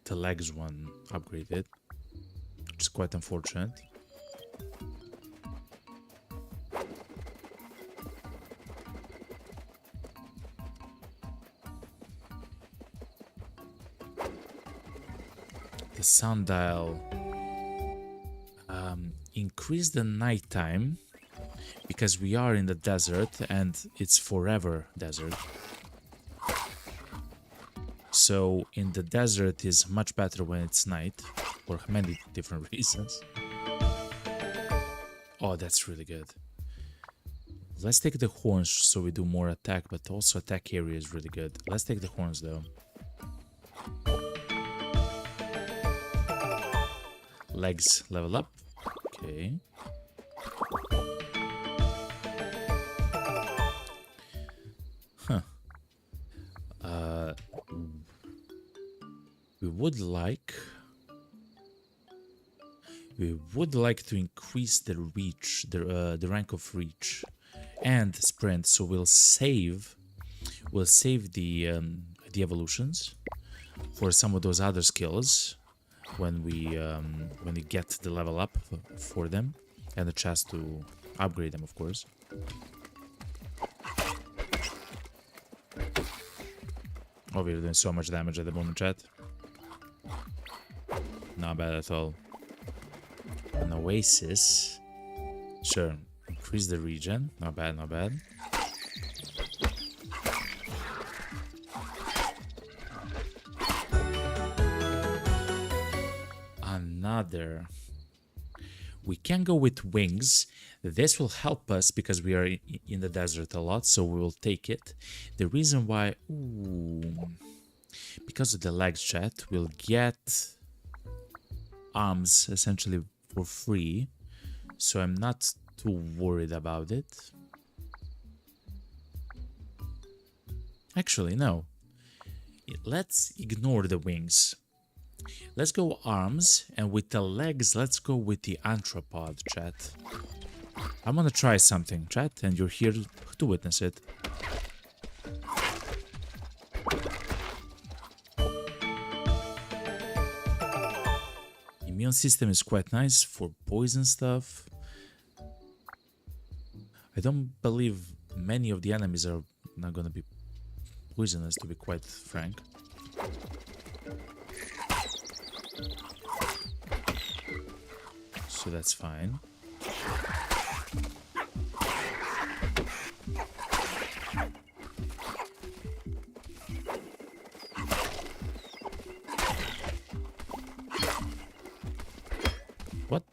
legs one upgraded, which is quite unfortunate. The sundial increase the nighttime because we are in the desert and it's forever desert. So in the desert is much better when it's night for many different reasons. Oh, that's really good. Let's take the horns so we do more attack, but also attack area is really good. Let's take the horns though. Legs level up. Okay. Huh. We would like to increase the reach, the rank of reach and sprint, so we'll save the evolutions for some of those other skills when we get the level up for them and the chance to upgrade them, of course. Oh, we're doing so much damage at the moment, chat. Not bad at all. An oasis. Sure. Increase the regen. Not bad, not bad. Another. We can go with wings. This will help us because we are in the desert a lot, so we will take it. The reason why... Ooh, because of the legs, chat, we'll get arms essentially for free, so I'm not too worried about it. Actually, no. Let's ignore the wings. Let's go arms, and with the legs, let's go with the anthropod, chat. I'm gonna try something, chat, and you're here to witness it. Immune system is quite nice for poison stuff. I don't believe many of the enemies are not gonna be poisonous, to be quite frank. So that's fine. What?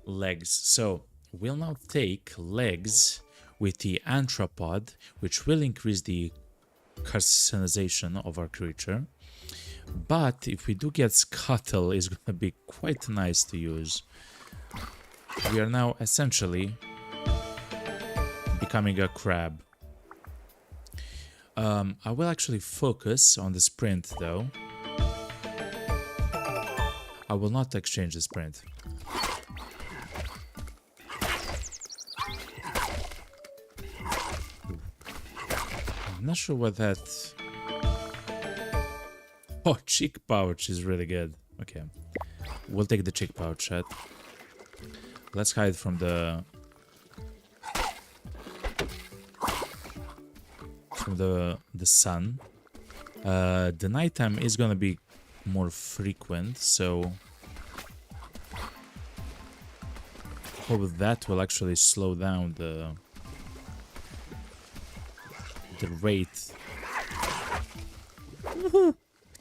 Legs. So we'll now take legs with the anthropod, which will increase the Carcinisation of our creature. But if we do get Scuttle, it's going to be quite nice to use. We are now essentially becoming a crab. I will actually focus on the sprint though. I will not exchange the sprint. I'm not sure what that... Oh, cheek pouch is really good. Okay. We'll take the cheek pouch, chat. Let's hide from the sun. The nighttime is gonna be more frequent, so hope that will actually slow down the rate.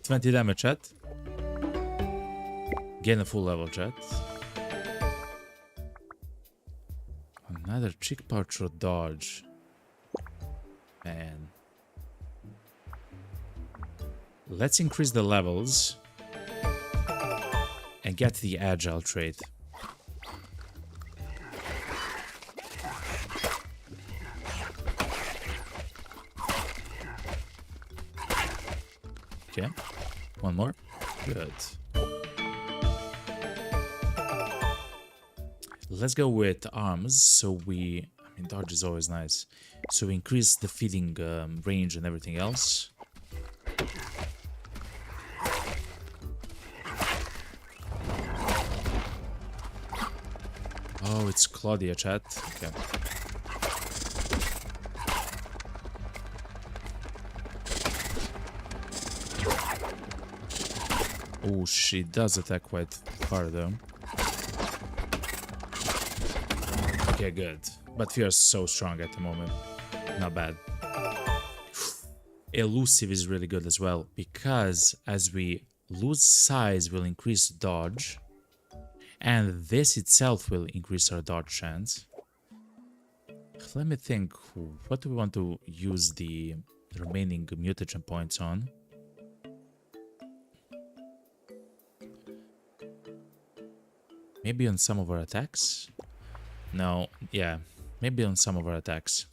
20 damage, chat. Gain a full level, chat. Another cheek pouch or dodge. Man. Let's increase the levels and get the agile trait. Okay, one more. Good. Let's go with arms. So I mean, dodge is always nice. So we increase the feeding range and everything else. Oh, it's Claudia, chat. Okay. Oh, she does attack quite hard though. Okay, good. But we are so strong at the moment. Not bad. Elusive is really good as well, because as we lose size, we'll increase dodge. And this itself will increase our dodge chance. Let me think, what do we want to use the remaining mutation points on? Maybe on some of our attacks? No, yeah, maybe on some of our attacks.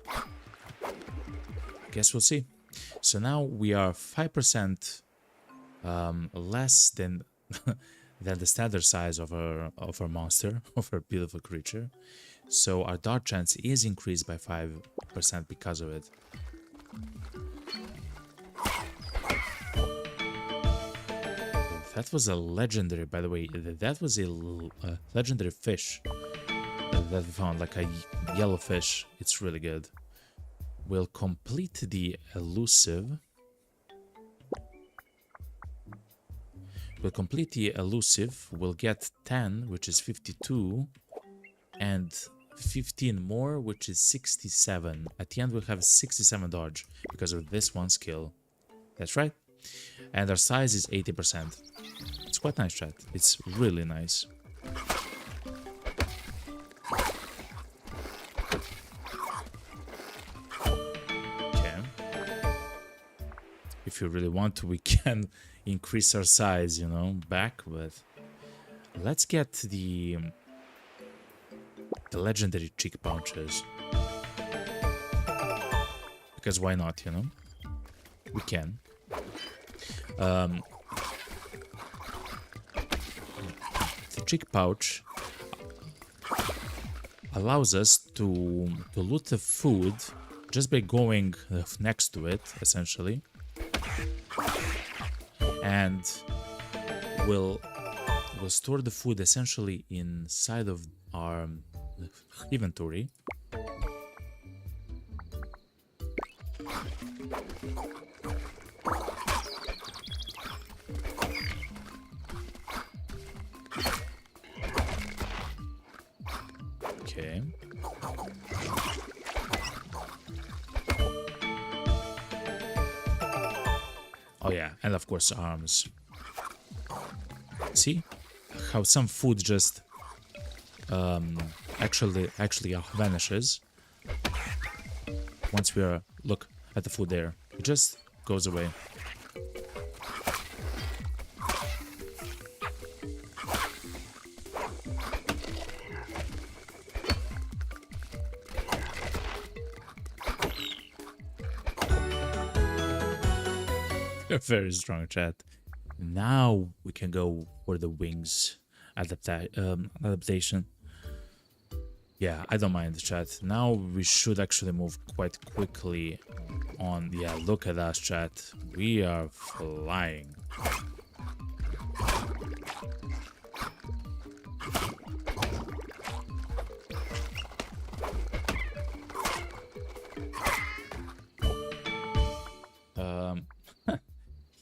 I guess we'll see. So now we are 5% less than than the standard size of our monster, of our beautiful creature. So our dodge chance is increased by 5% because of it. That was a legendary, by the way. That was a legendary fish that we found, like a yellow fish. It's really good. We'll complete the elusive. We'll complete the elusive. We'll get 10, which is 52, and 15 more, which is 67. At the end, we'll have 67 dodge because of this one skill. That's right. And our size is 80%. It's quite nice, chat. It's really nice. Okay. If you really want to, we can increase our size, you know, back, but let's get the legendary cheek pouches. Because why not, you know? We can. The cheek pouch allows us to loot the food just by going next to it, essentially. And we'll store the food essentially inside of our inventory. Okay. Oh yeah, and of course arms. See how some food just actually vanishes once we are look at the food there. It just goes away. Very strong, chat. Now we can go for the wings adaptation. Yeah, I don't mind the chat. Now we should actually move quite quickly on. Yeah, look at us, chat. We are flying.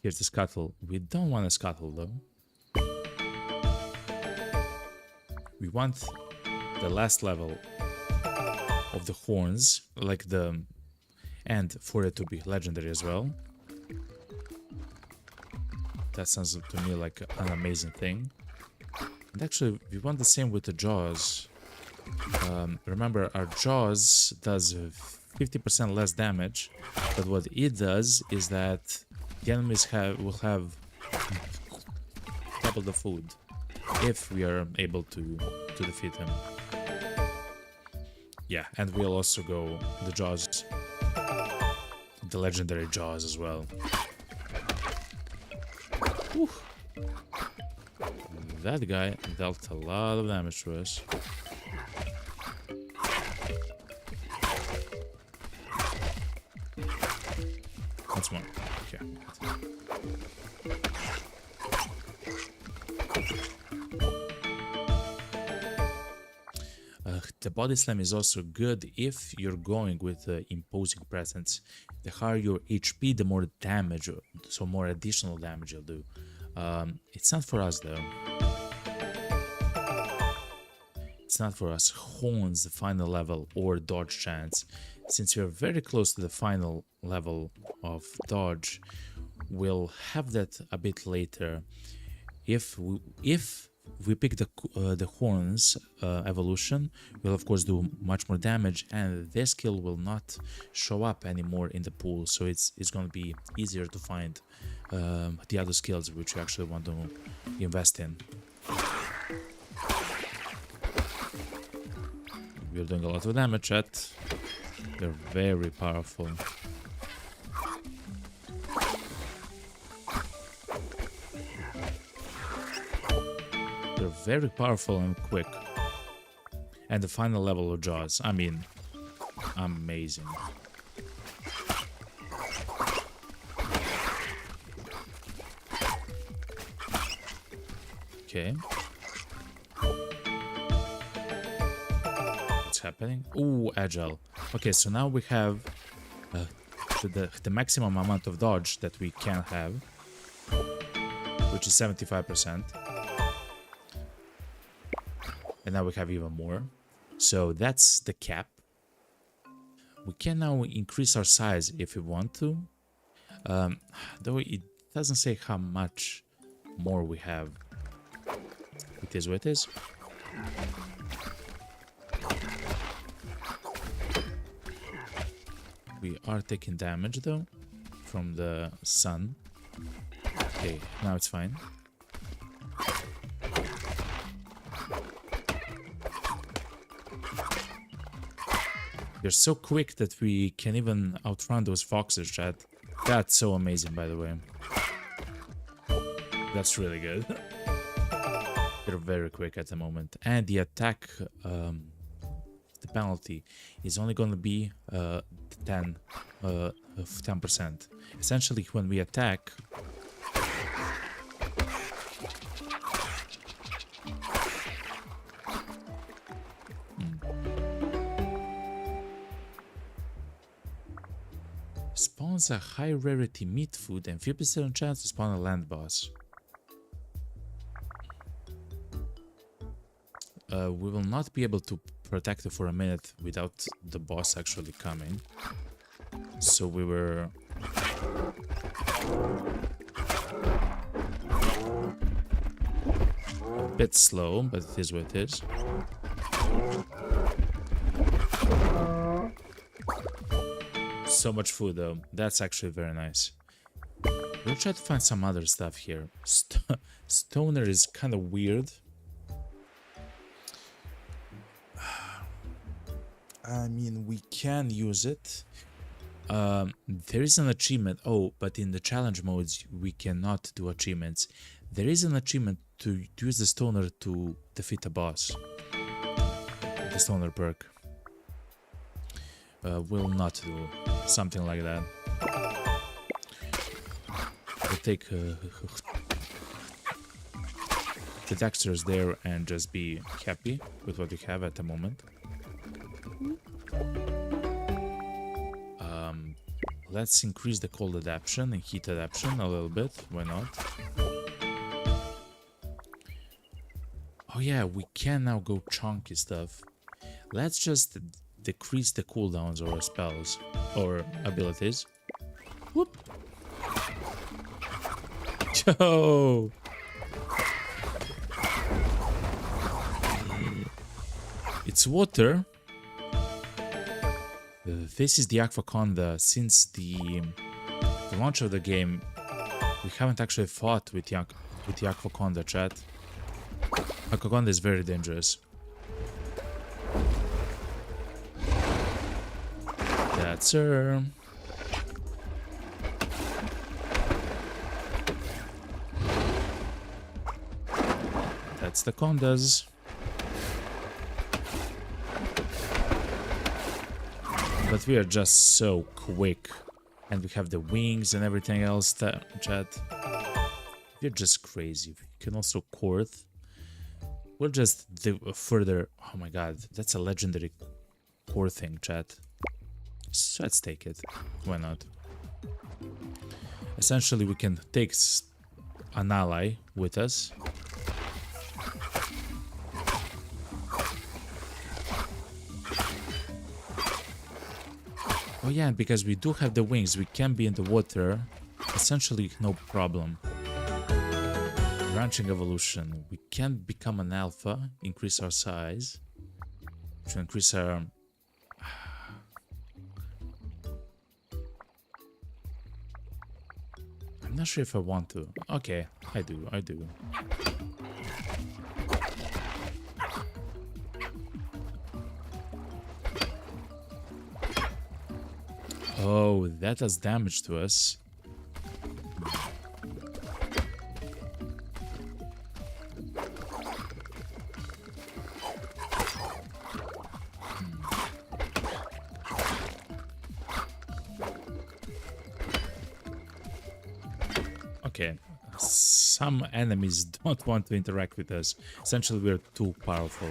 Here's the scuttle. We don't want a scuttle though. We want the last level of the horns, like the and for it to be legendary as well. That sounds to me like an amazing thing. And actually, we want the same with the jaws. Remember, our jaws does 50% less damage, but what it does is that the enemies will have double the food if we are able to defeat him. Yeah, and we'll also go the jaws, the legendary jaws as well. Whew. That guy dealt a lot of damage to us. Once more. Okay. The body slam is also good if you're going with the imposing presence. The higher your HP, the more damage, so more additional damage you'll do. It's not for us though. It's not for us. Horns, the final level, or dodge chance. Since we are very close to the final level of dodge, we'll have that a bit later. If we pick the horns evolution, we'll of course do much more damage, and this skill will not show up anymore in the pool, so it's going to be easier to find the other skills which you actually want to invest in. We're doing a lot of damage, chat. They're very powerful. They're very powerful and quick. And the final level of jaws, I mean, amazing. Okay. What's happening? Ooh, agile. Okay, so now we have the maximum amount of dodge that we can have, which is 75%. And now we have even more. So that's the cap. We can now increase our size if we want to. Though it doesn't say how much more we have. It is what it is. We are taking damage though from the sun. Okay, now it's fine. They're so quick that we can even outrun those foxes, chat. That's so amazing, by the way. That's really good. They're very quick at the moment. And the attack, the penalty is only going to be 10%. Essentially, when we attack, spawns a high rarity meat food and 50% chance to spawn a land boss. We will not be able to protect it for a minute without the boss actually coming. So we were a bit slow, but it is what it is. So much food though. That's actually very nice. We'll try to find some other stuff here. Stoner is kind of weird. I mean, we can use it. There is an achievement. Oh, but in the challenge modes, we cannot do achievements. There is an achievement to use the stoner to defeat a boss. The stoner perk. Will not do something like that. We'll take the dexters there and just be happy with what we have at the moment. Let's increase the cold adaptation and heat adaptation a little bit. Why not? Oh yeah, we can now go chunky stuff. Let's just decrease the cooldowns or spells or abilities. Whoop. Yo! It's water. This is the Aquaconda. Since the launch of the game, we haven't actually fought with the Aquaconda, chat. Aquaconda is very dangerous. That's her. That's the Condas. But we are just so quick. And we have the wings and everything else, chat. We're just crazy. We can also court. We'll just do further. Oh my god, that's a legendary core thing, chat. So let's take it. Why not? Essentially, we can take an ally with us. Oh yeah, because we do have the wings, we can be in the water. Essentially, no problem. Branching evolution. We can become an alpha, increase our size. To increase our... I'm not sure if I want to. Okay, I do. Oh, that does damage to us. Okay, some enemies don't want to interact with us. Essentially, we're too powerful.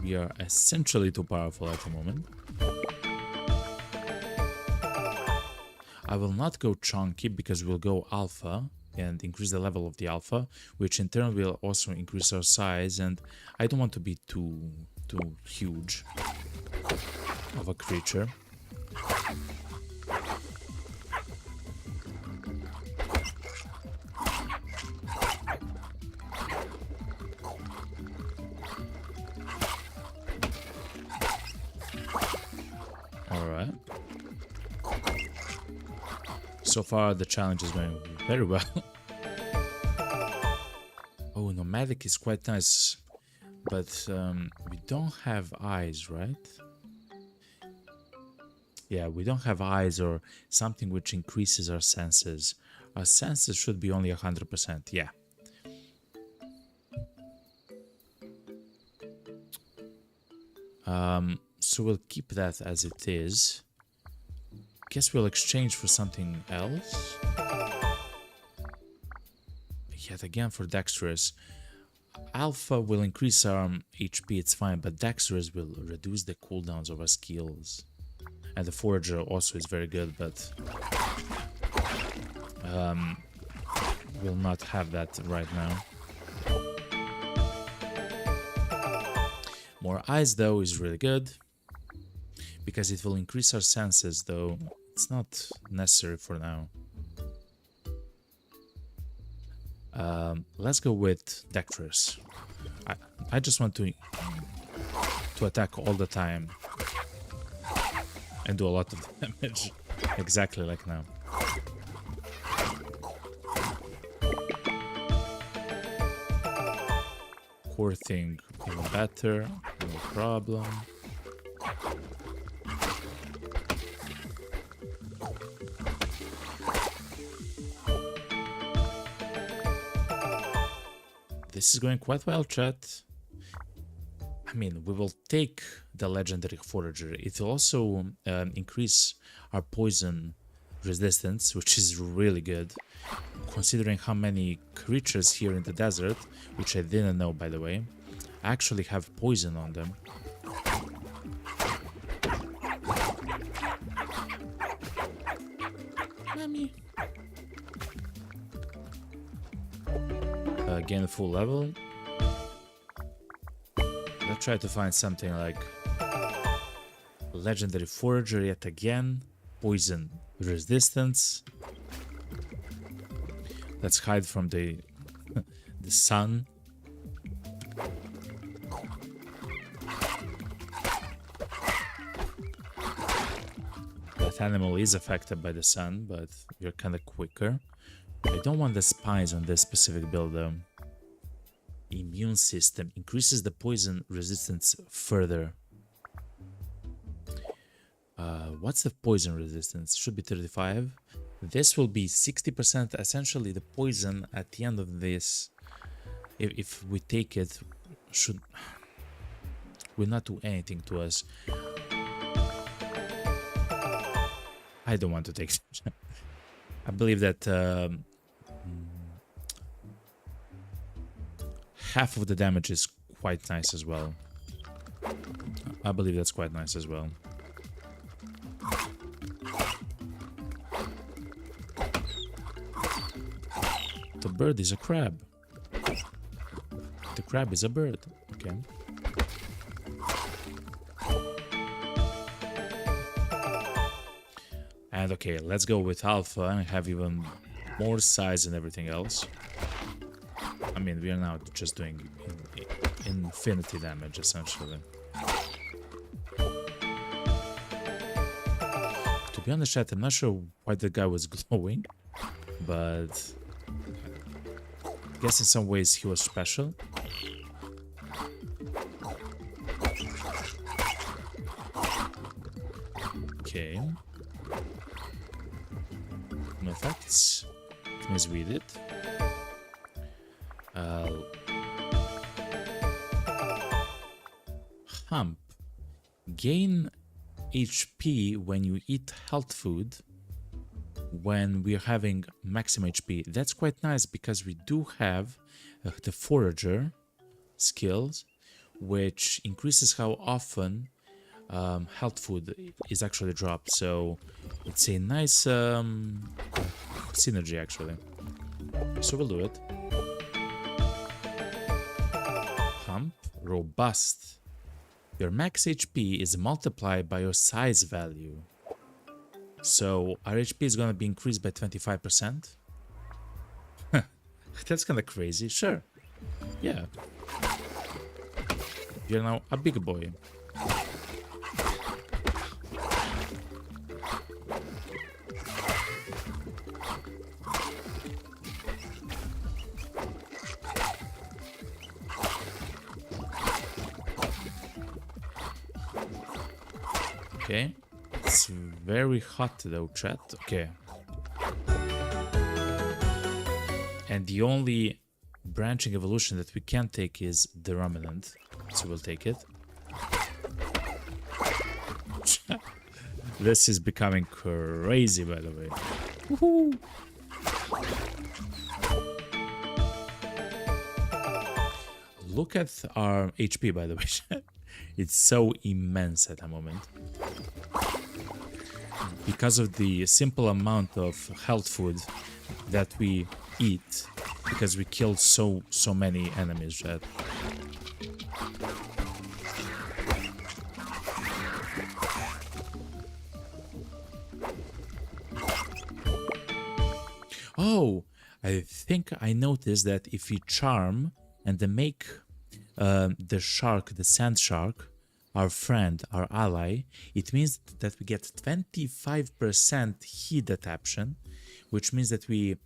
We are essentially too powerful at the moment. I will not go chunky because we'll go alpha and increase the level of the alpha, which in turn will also increase our size, and I don't want to be too huge of a creature. Alright. So far the challenge is going very well. Oh, nomadic is quite nice, but we don't have eyes, right? Yeah, we don't have eyes or something which increases our senses. Our senses should be only 100%, yeah. So we'll keep that as it is. Guess we'll exchange for something else. Yet again for dexterous. Alpha will increase our HP, it's fine, but dexterous will reduce the cooldowns of our skills. And the forager also is very good, but we'll not have that right now. More eyes though is really good, because it will increase our senses, though it's not necessary for now. Let's go with dexterous. I just want to attack all the time and do a lot of damage, exactly like now. Core thing even better, no problem. This is going quite well, chat. I mean, we will take the legendary forager. It will also increase our poison resistance, which is really good, considering how many creatures here in the desert, which I didn't know, by the way, actually have poison on them. Mommy. gain a full level. Let's try to find something like legendary forager yet again. Poison resistance. Let's hide from the the sun. That animal is affected by the sun, but you're kind of quicker. I don't want the spines on this specific build though. Immune system increases the poison resistance further. What's the poison resistance? Should be 35. This will be 60%. Essentially, the poison at the end of this, if we take it, will not do anything to us. I don't want to take it. I believe that half of the damage is quite nice as well. I believe that's quite nice as well. The bird is a crab. The crab is a bird. Okay. And okay, let's go with alpha and have even more size and everything else. I mean, we are now just doing infinity damage, essentially. To be honest, chat, I'm not sure why the guy was glowing, but I guess in some ways he was special. Okay. No effects. It means we did. Hump. Gain HP when you eat health food when we're having maximum HP. That's quite nice because we do have the forager skills, which increases how often health food is actually dropped. So it's a nice synergy actually. So we'll do it. Hump. Robust. Your max HP is multiplied by your size value. So our HP is gonna be increased by 25%. That's kinda crazy. Sure. Yeah. You're now a big boy. Okay, it's very hot though, chat. Okay. And the only branching evolution that we can take is the ruminant. So we'll take it. This is becoming crazy, by the way. Woohoo! Look at our HP, by the way. It's so immense at the moment. Because of the simple amount of health food that we eat, because we killed so many enemies, Jet. Oh, I think I noticed that if we charm and then make the shark, the sand shark, our friend, our ally, it means that we get 25% heat adaptation, which means that we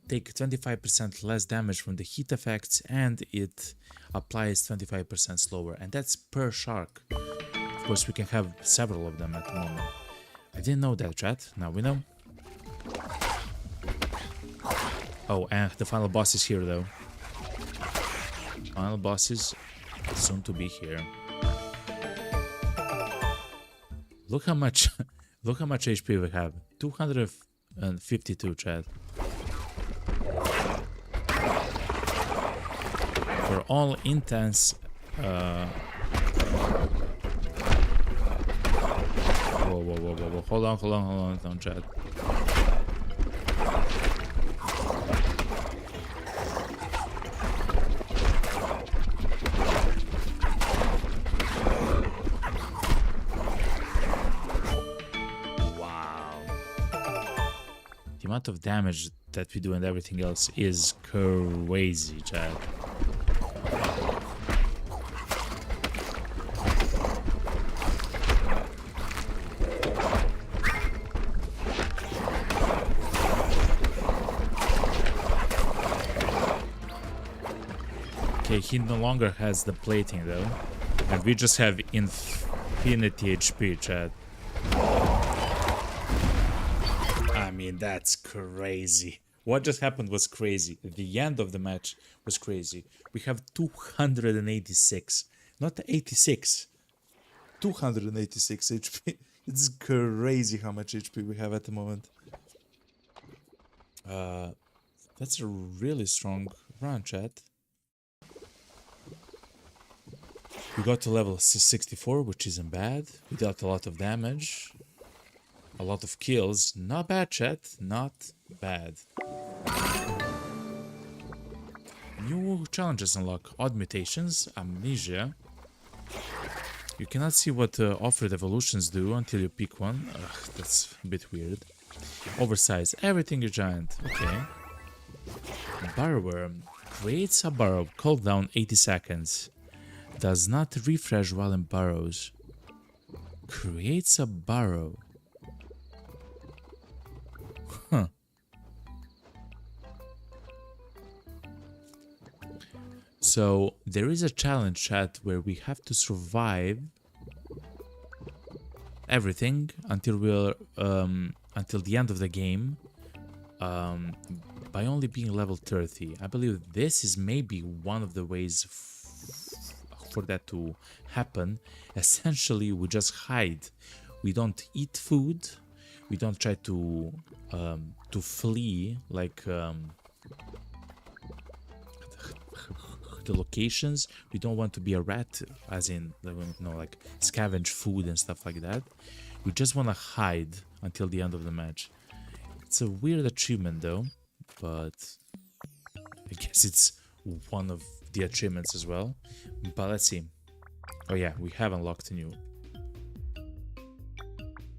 take 25% less damage from the heat effects, and it applies 25% slower, and that's per shark. Of course, we can have several of them at the moment. I didn't know that, chat. Now we know. Oh, and the final boss is here, though. Final boss is soon to be here. Look how much HP we have. 252, chat. For all intents, whoa. Hold on, chat. amount of damage that we do and everything else is crazy, chat. Okay, he no longer has the plating though. And we just have infinity HP, chat. I mean, that's crazy. What just happened was crazy. The end of the match was crazy. We have 286, not 86. 286 HP. It's crazy how much HP we have at the moment. That's a really strong run, chat. We got to level 64, which isn't bad. We dealt a lot of damage. A lot of kills. Not bad, chat. Not bad. New challenges unlock. Odd mutations. Amnesia. You cannot see what offered evolutions do until you pick one. Ugh, that's a bit weird. Oversize. Everything is giant. Okay. Burrower. Creates a burrow. Cooldown 80 seconds. Does not refresh while in burrows. Creates a burrow. Huh. So there is a challenge, chat, where we have to survive everything until we're until the end of the game by only being level 30. I believe this is maybe one of the ways for that to happen. Essentially, we just hide. We don't eat food. We don't try to flee like the locations. We don't want to be a rat, as in, you know, like scavenge food and stuff like that. We just want to hide until the end of the match. It's a weird achievement though, but I guess it's one of the achievements as well. But let's see. Oh yeah, we have unlocked a new.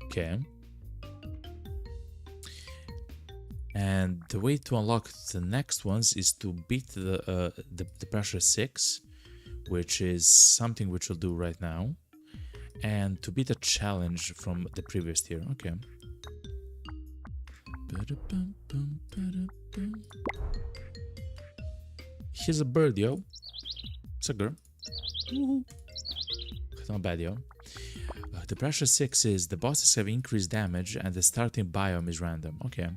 Okay. And the way to unlock the next ones is to beat the pressure 6, which is something which we'll do right now, and to beat a challenge from the previous tier. Okay. Here's a bird, yo. It's a girl. Not bad, yo. The pressure 6 is the bosses have increased damage and the starting biome is random. Okay.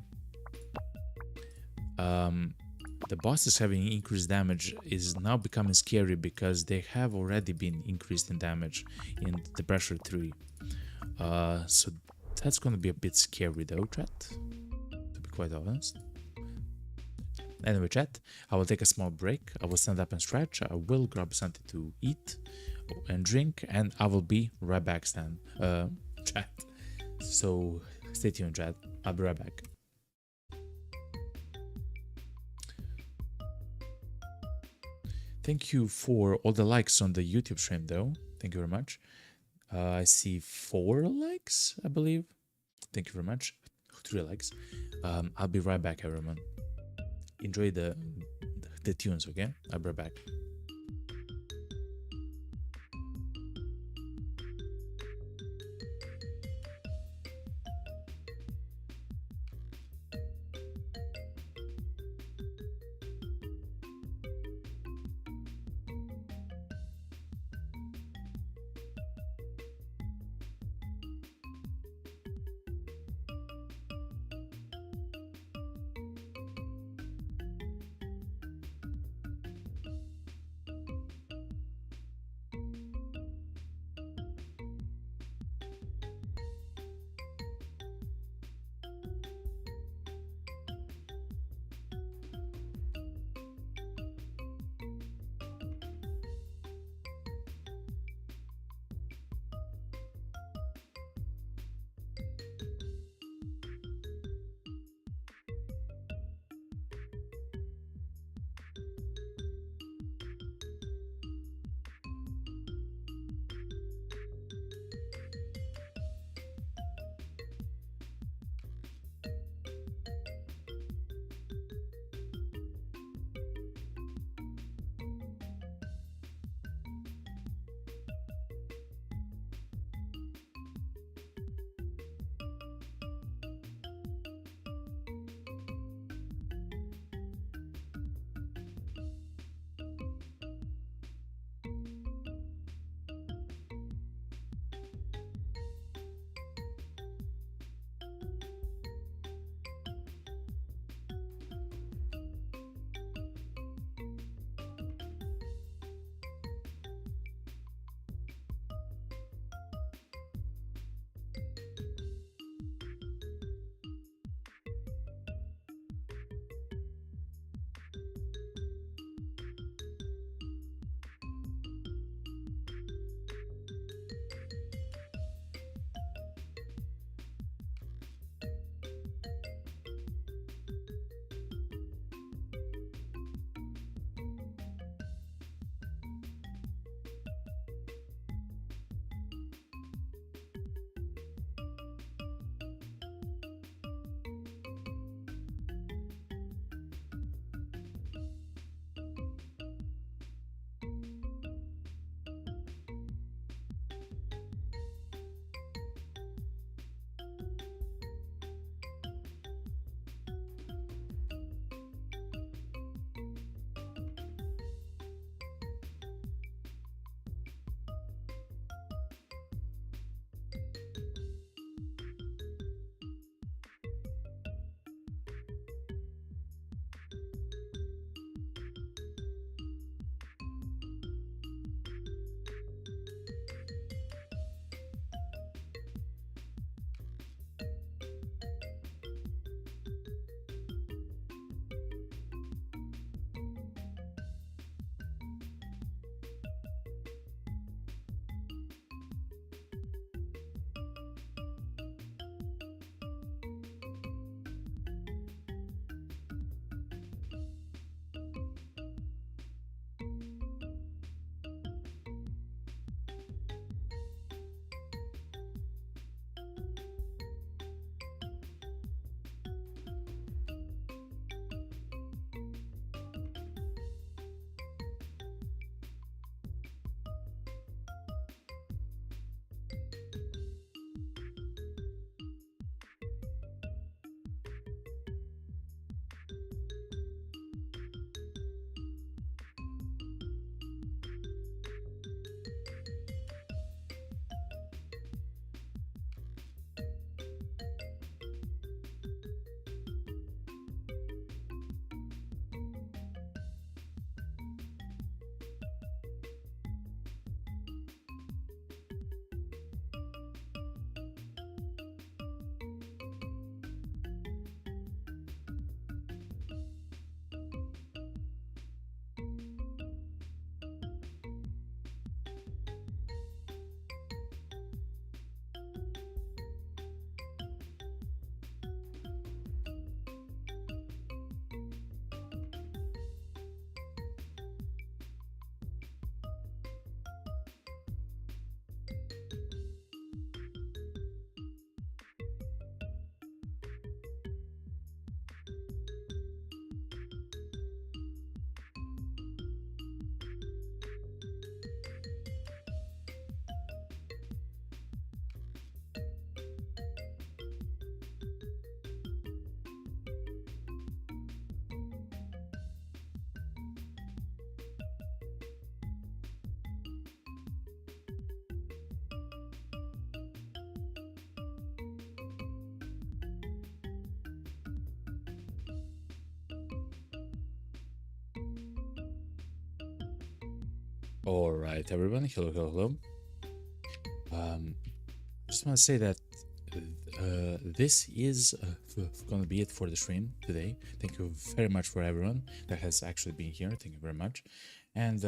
The bosses having increased damage is now becoming scary because they have already been increased in damage in the pressure 3. So that's gonna be a bit scary though, chat, to be quite honest. Anyway, chat, I will take a small break. I will stand up and stretch. I will grab something to eat and drink, and I will be right back, chat. So stay tuned, chat. I'll be right back. Thank you for all the likes on the YouTube stream, though. Thank you very much. I see 4 likes, I believe. Thank you very much. 3 likes. I'll be right back, everyone. Enjoy the tunes, okay? I'll be right back. All right, everyone. Hello, hello, hello. Just want to say that this is going to be it for the stream today. Thank you very much for everyone that has actually been here. Thank you very much. And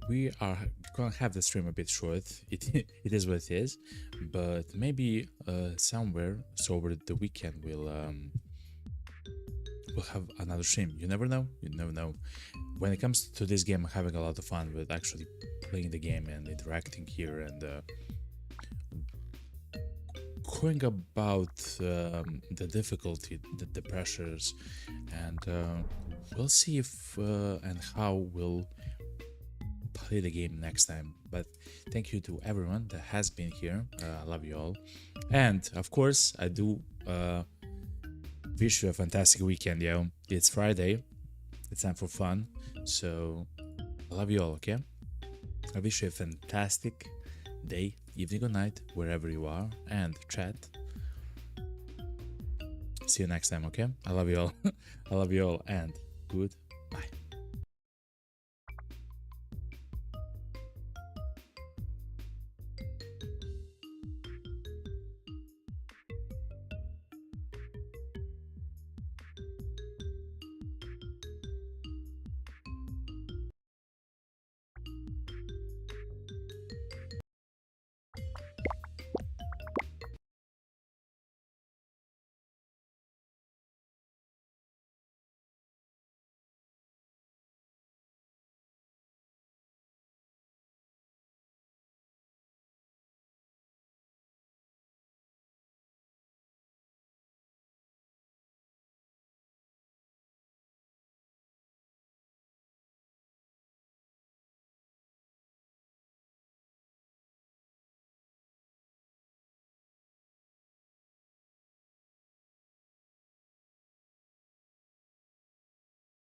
we are going to have the stream a bit short. It is what it is. But maybe somewhere, so over the weekend, we'll have another stream. You never know. You never know. When it comes to this game, I'm having a lot of fun with actually playing the game and interacting here and going about the difficulty, the pressures, and we'll see if and how we'll play the game next time. But thank you to everyone that has been here. I love you all, and of course I do wish you a fantastic weekend, yo. It's Friday. It's time for fun. So I love you all, okay? I wish you a fantastic day, evening or night, wherever you are, and chat. See you next time, okay? I love you all. I love you all, and good